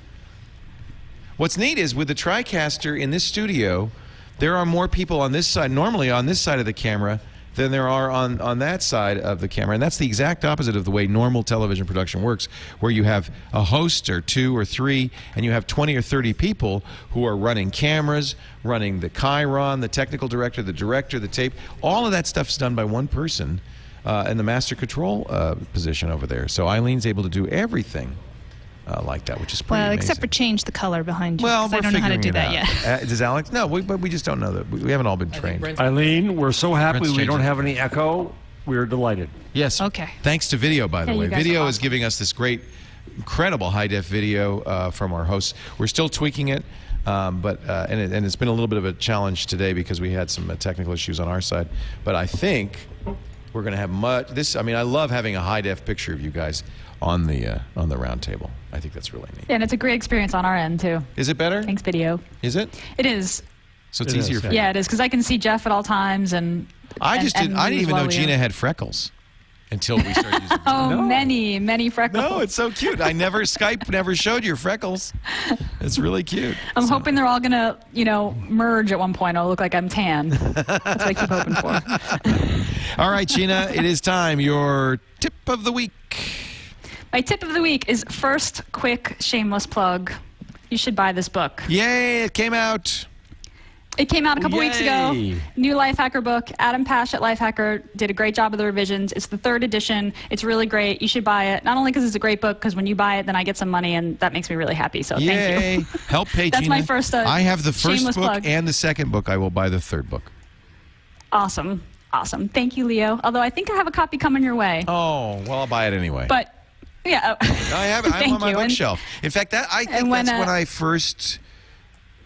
What's neat is with the TriCaster in this studio, there are more people on this side, normally on this side of the camera, than there are on that side of the camera. And that's the exact opposite of the way normal television production works, where you have a host or 2 or 3, and you have 20 or 30 people who are running cameras, running the Chiron, the technical director, the tape. All of that stuff's done by one person in the master control position over there. So Eileen's able to do everything like that, which is pretty amazing. Except for change the color behind you. Well, I don't know how to do that yet. Does Alex? No, but we just don't know that. We haven't all been trained. Eileen, we're so happy Brent's we don't changing. have any echo. We're delighted. Yes. Okay. Thanks to video, by the Yeah, way. you guys are Video is awesome. giving us this great, incredible high-def video from our hosts. We're still tweaking it, and it's been a little bit of a challenge today because we had some technical issues on our side. But I think we're going to have much. I mean, I love having a high-def picture of you guys on the round table. I think that's really neat. Yeah, and it's a great experience on our end too. Is it better? Thanks, video. Is it? It is. So it's It is, easier for you. Yeah, it is because I can see Jeff at all times, and I didn't even know Gina had freckles until we started using. Oh, many freckles. No, it's so cute. Skype never showed your freckles. It's really cute. I'm hoping they're all gonna, merge at one point. I'll look like I'm tan. That's what I keep hoping for. All right, Gina, it is time. Your tip of the week. My tip of the week is first quick shameless plug. You should buy this book. Yay, it came out. It came out a couple weeks ago. Yay. New Lifehacker book. Adam Pash at Lifehacker did a great job of the revisions. It's the 3rd edition. It's really great. You should buy it. Not only because it's a great book, because when you buy it, then I get some money, and that makes me really happy. So thank Yay. you. Help pay That's Gina. my first I have the first shameless book plug. and the second book. I will buy the 3rd book. Awesome. Thank you, Leo. Although I think I have a copy coming your way. Oh, well, I'll buy it anyway. But, yeah. I have it. I'm Thank on my you. And- bookshelf. In fact, I think and when, that's when I first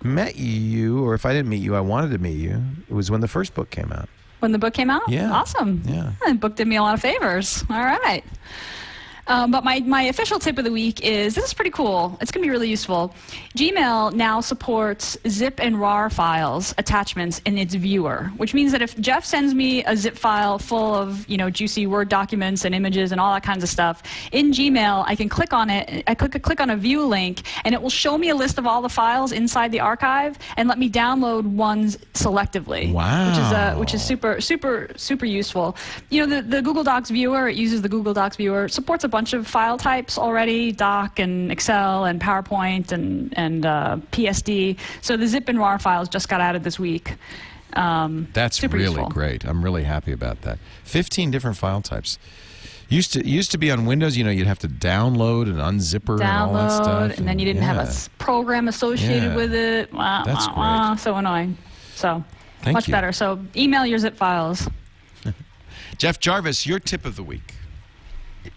met you, or if I didn't meet you, I wanted to meet you. It was when the first book came out. When the book came out? Yeah. Awesome. Yeah. The book did me a lot of favors. All right. But my official tip of the week is, this is pretty cool. It's going to be really useful. Gmail now supports zip and RAR files, attachments in its viewer, which means that if Jeff sends me a zip file full of, juicy Word documents and images and all that kinds of stuff, in Gmail, I can click on it. I click on a view link, and it will show me a list of all the files inside the archive and let me download ones selectively. Wow. Which is super useful. The Google Docs viewer, it uses the Google Docs viewer, supports a bunch of file types already, doc and Excel and PowerPoint and PSD. So the zip and RAR files just got added this week. That's super really useful. great. I'm really happy about that. 15 different file types. Used to be on Windows, you'd have to download and unzipper and all that stuff. And then you didn't have a program associated Yeah. with it. That's great. So annoying. So Thank much you. better. So email your zip files. Jeff Jarvis, your tip of the week.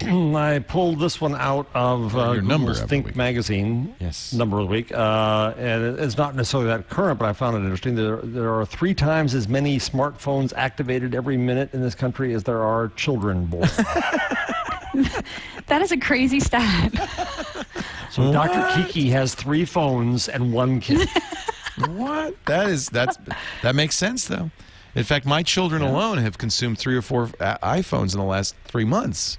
I pulled this one out of Your number Google's of the Think week. magazine. Yes. Number of the week. And it's not necessarily that current, but I found it interesting. There are 3 times as many smartphones activated every minute in this country as there are children born. That is a crazy stat. So Dr. Kiki has 3 phones and 1 kid. What? That makes sense, though. In fact, my children alone have consumed 3 or 4 iPhones in the last 3 months.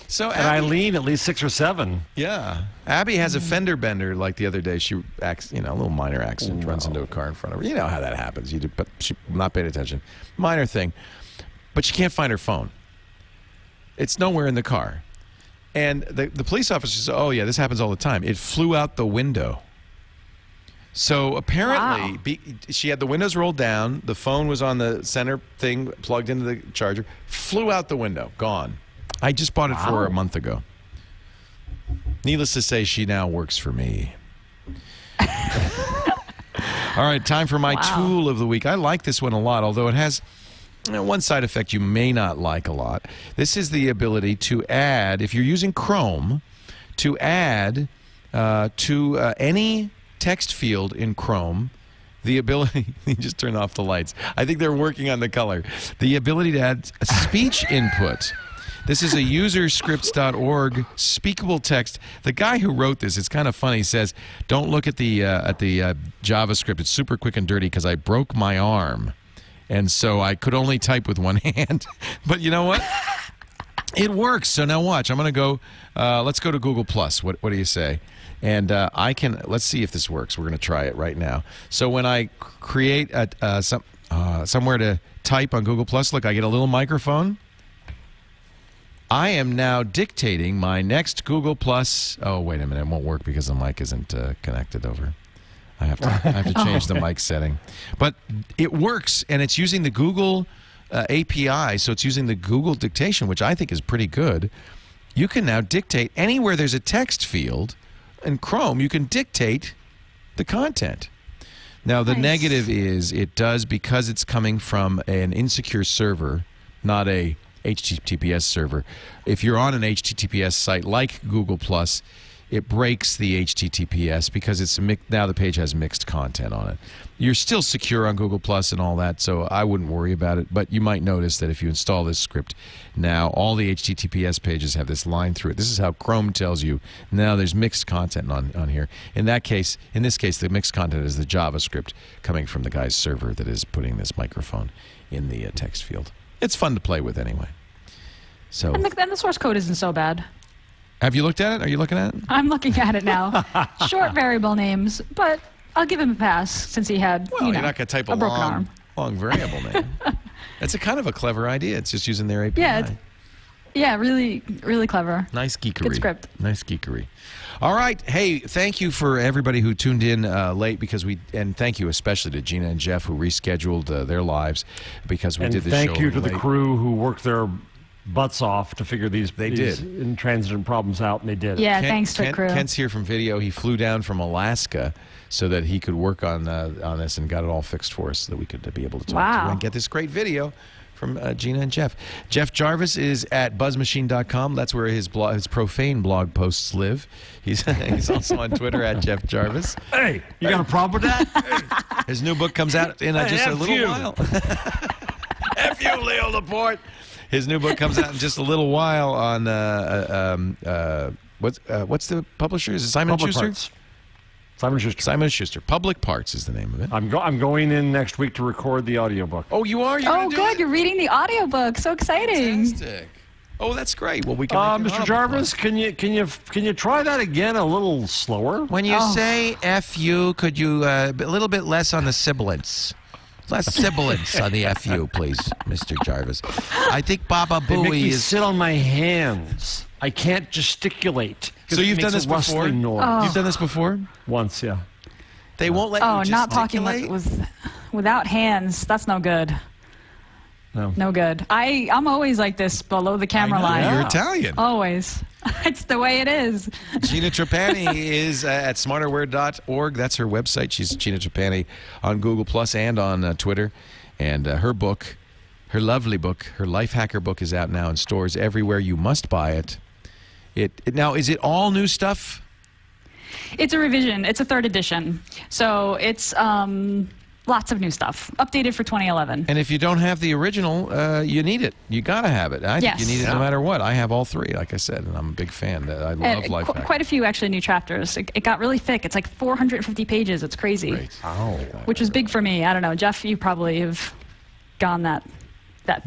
So And Eileen, at least 6 or 7. yeah, Abby has a fender bender. Like the other day, she a little minor accident, runs into a car in front of her. You know how that happens. But she not paying attention. Minor thing, but she can't find her phone. It's nowhere in the car, and the police officer says, "Oh yeah, this happens all the time." It flew out the window. So apparently, she had the windows rolled down. The phone was on the center thing, plugged into the charger. Flew out the window, gone. I just bought it for her a month ago. Needless to say, she now works for me. All right, time for my tool of the week. I like this one a lot, although it has one side effect you may not like a lot. This is the ability to add, if you're using Chrome, to add to any text field in Chrome, the ability, you just turn off the lights. I think they're working on the color. The ability to add a speech input. This is a userscripts.org speakable text. The guy who wrote this, it's kind of funny, says, don't look at the JavaScript. It's super quick and dirty because I broke my arm. And so I could only type with one hand. But you know what? It works. So now watch. I'm going to go, let's go to Google+. What do you say? And let's see if this works. We're going to try it right now. So when I create somewhere to type on Google Plus. Look, I get a little microphone. I am now dictating my next Google Plus. Oh, wait a minute. It won't work because the mic isn't connected over. I have to change the mic setting. But it works, and it's using the Google API, so it's using the Google dictation, which I think is pretty good. You can now dictate anywhere there's a text field in Chrome. You can dictate the content. Now, the negative is it does, because it's coming from an insecure server, not a HTTPS server. If you're on an HTTPS site like Google+, it breaks the HTTPS because it's now the page has mixed content on it. You're still secure on Google+ and all that, so I wouldn't worry about it. But you might notice that if you install this script, now all the HTTPS pages have this line through it. This is how Chrome tells you now there's mixed content on here. In this case, the mixed content is the JavaScript coming from the guy's server that is putting this microphone in the text field. It's fun to play with anyway. So. And the source code isn't so bad. Have you looked at it? Are you looking at it? I'm looking at it now. Short variable names, but I'll give him a pass since he had, you're not going to type a broken long variable name. That's a kind of a clever idea. It's just using their API. Yeah, really, really clever. Nice geekery. Good script. Nice geekery. All right. Hey, thank you for everybody who tuned in late and thank you especially to Gina and Jeff who rescheduled their lives because we did this show And thank you to late. the crew who worked their butts off to figure these intransigent problems out, and they did it. Yeah, thanks to the crew. Kent's here from video. He flew down from Alaska so that he could work on this and got it all fixed for us so that we could be able to talk to you and get this great video from Gina and Jeff. Jeff Jarvis is at buzzmachine.com. That's where his profane blog posts live. He's also on Twitter at Jeff Jarvis. Hey, you got a problem with that? His new book comes out in just a little while. F you, Leo Laporte. His new book comes out in just a little while on what's the publisher? Is it Simon & Schuster? Simon & Schuster. Public Parts is the name of it. I'm going in next week to record the audiobook. Oh, you are? Oh, good. You're reading the audiobook. So exciting. Fantastic. Oh, that's great. Well, we can. Mr. Jarvis, can you try that again a little slower? When you say "f you," could you a little bit less on the sibilance? Less sibilance on the FU, please, Mr. Jarvis. I think Baba Booey they make me is. Sit on my hands. I can't gesticulate. So you've done this before? You've done this before? Once, yeah. They won't let you not talking gesticulate? without hands. That's no good. No good. I'm always like this below the camera line. You're Italian. Always. It's the way it is. Gina Trapani is at smarterware.org. That's her website. She's Gina Trapani on Google Plus and on Twitter. And her book, her lovely book, her Life Hacker book is out now in stores everywhere. You must buy it. Now, is it all new stuff? It's a revision. It's a 3rd edition. So it's lots of new stuff, updated for 2011. And if you don't have the original, you need it. You got to have it. I think you need it no matter what. I have all 3, like I said, and I'm a big fan. I love Life Hacker. Quite a few, actually, new chapters. It got really thick. It's like 450 pages. It's crazy. Great. Which was big for me. I don't know. Jeff, you probably have gone that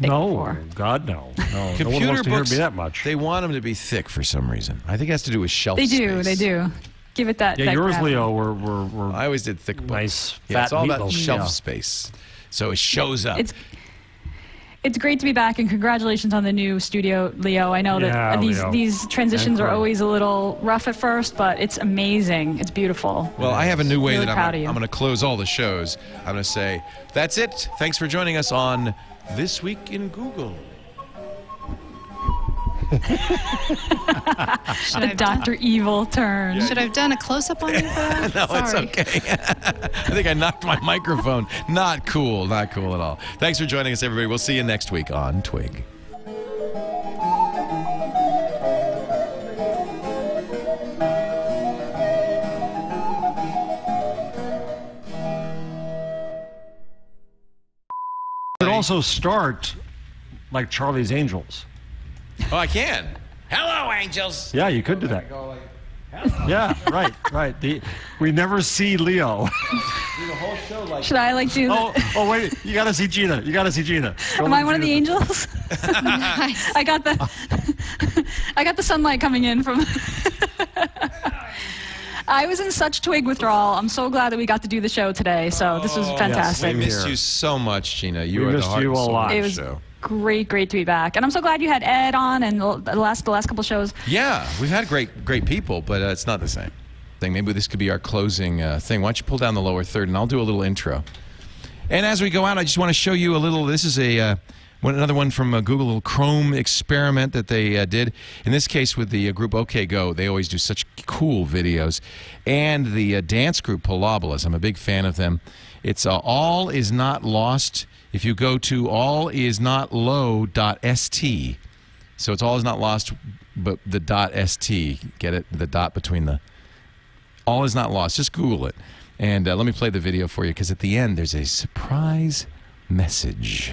big before. No, God, no. Computer no one wants to hear books, me that much. They want them to be thick for some reason. I think it has to do with shelf space. They do. Give it that. Yeah, that yours, gravity. Leo, were I always did thick books. Nice, Yeah, it's fat all about meatloaf. shelf space. So it shows up. It's great to be back, and congratulations on the new studio, Leo. I know that these transitions are always a little rough at first, but it's amazing. It's beautiful. Well, I have a new way really that proud I'm going to close all the shows. I'm going to say, that's it. Thanks for joining us on This Week in Google. The Dr. Evil turn. Should I have done a close-up on you for that? No, Sorry. it's okay. I think I knocked my microphone. Not cool. Not cool at all. Thanks for joining us, everybody. We'll see you next week on Twig. You could also start like Charlie's Angels. Oh, I can. Hello, angels. Yeah, you could do that. Yeah, right. We never see Leo. Should I do that? Oh, wait. You got to see Gina. Am I one of the angels? Nice. I got the sunlight coming in from. I was in such twig withdrawal. I'm so glad that we got to do the show today. So this was fantastic. We missed you so much, Gina. You We are the missed heart you and a soul lot. of It the was show. great to be back. And I'm so glad you had Ed on and the last couple shows. Yeah, we've had great people, but it's not the same thing. Maybe this could be our closing thing. Why don't you pull down the lower third, and I'll do a little intro. And as we go out, I just want to show you a little. This is another one from a Google Chrome experiment that they did. In this case, with the group OK Go, they always do such cool videos. And the dance group Polobolus, I'm a big fan of them. It's All Is Not Lost. If you go to allisnotlow.st, so it's all is not lost, but the .st, get it? The dot between the all is not lost. Just Google it. And let me play the video for you, because at the end there's a surprise message.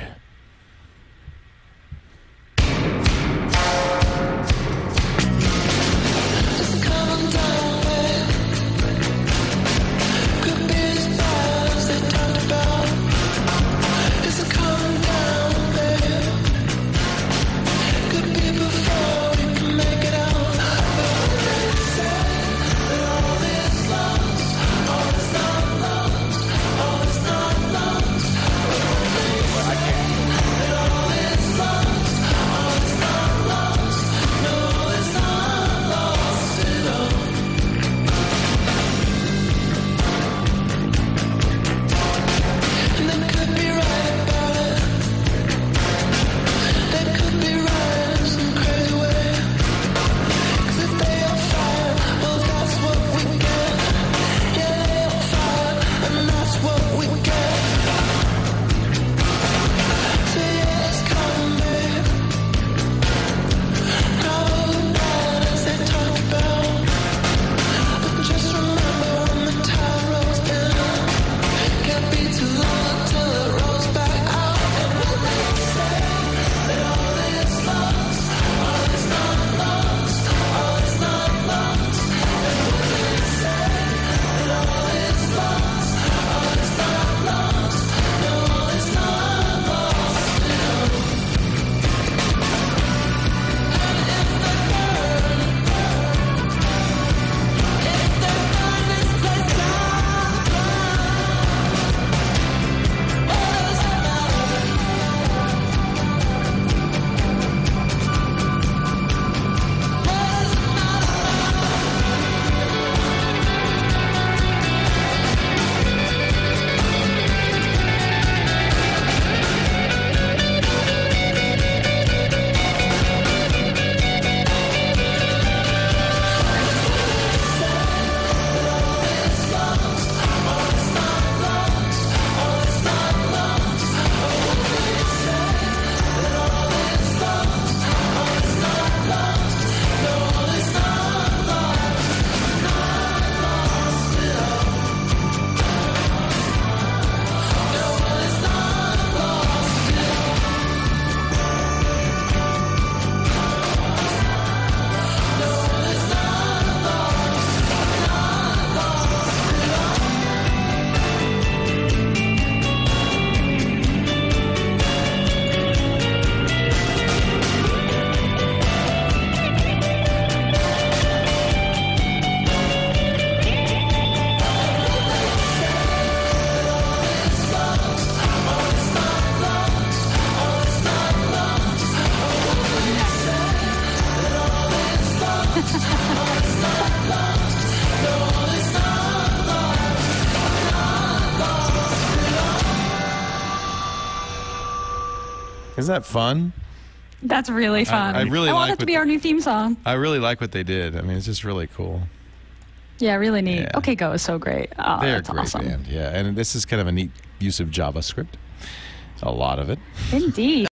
Isn't that fun? That's really fun. I really want like it to be our new theme song. I really like what they did. I mean, it's just really cool. Yeah, really neat. Yeah. OK Go is so great. Oh, They're that's a great awesome. band. Yeah, and this is kind of a neat use of JavaScript. A lot of it. Indeed.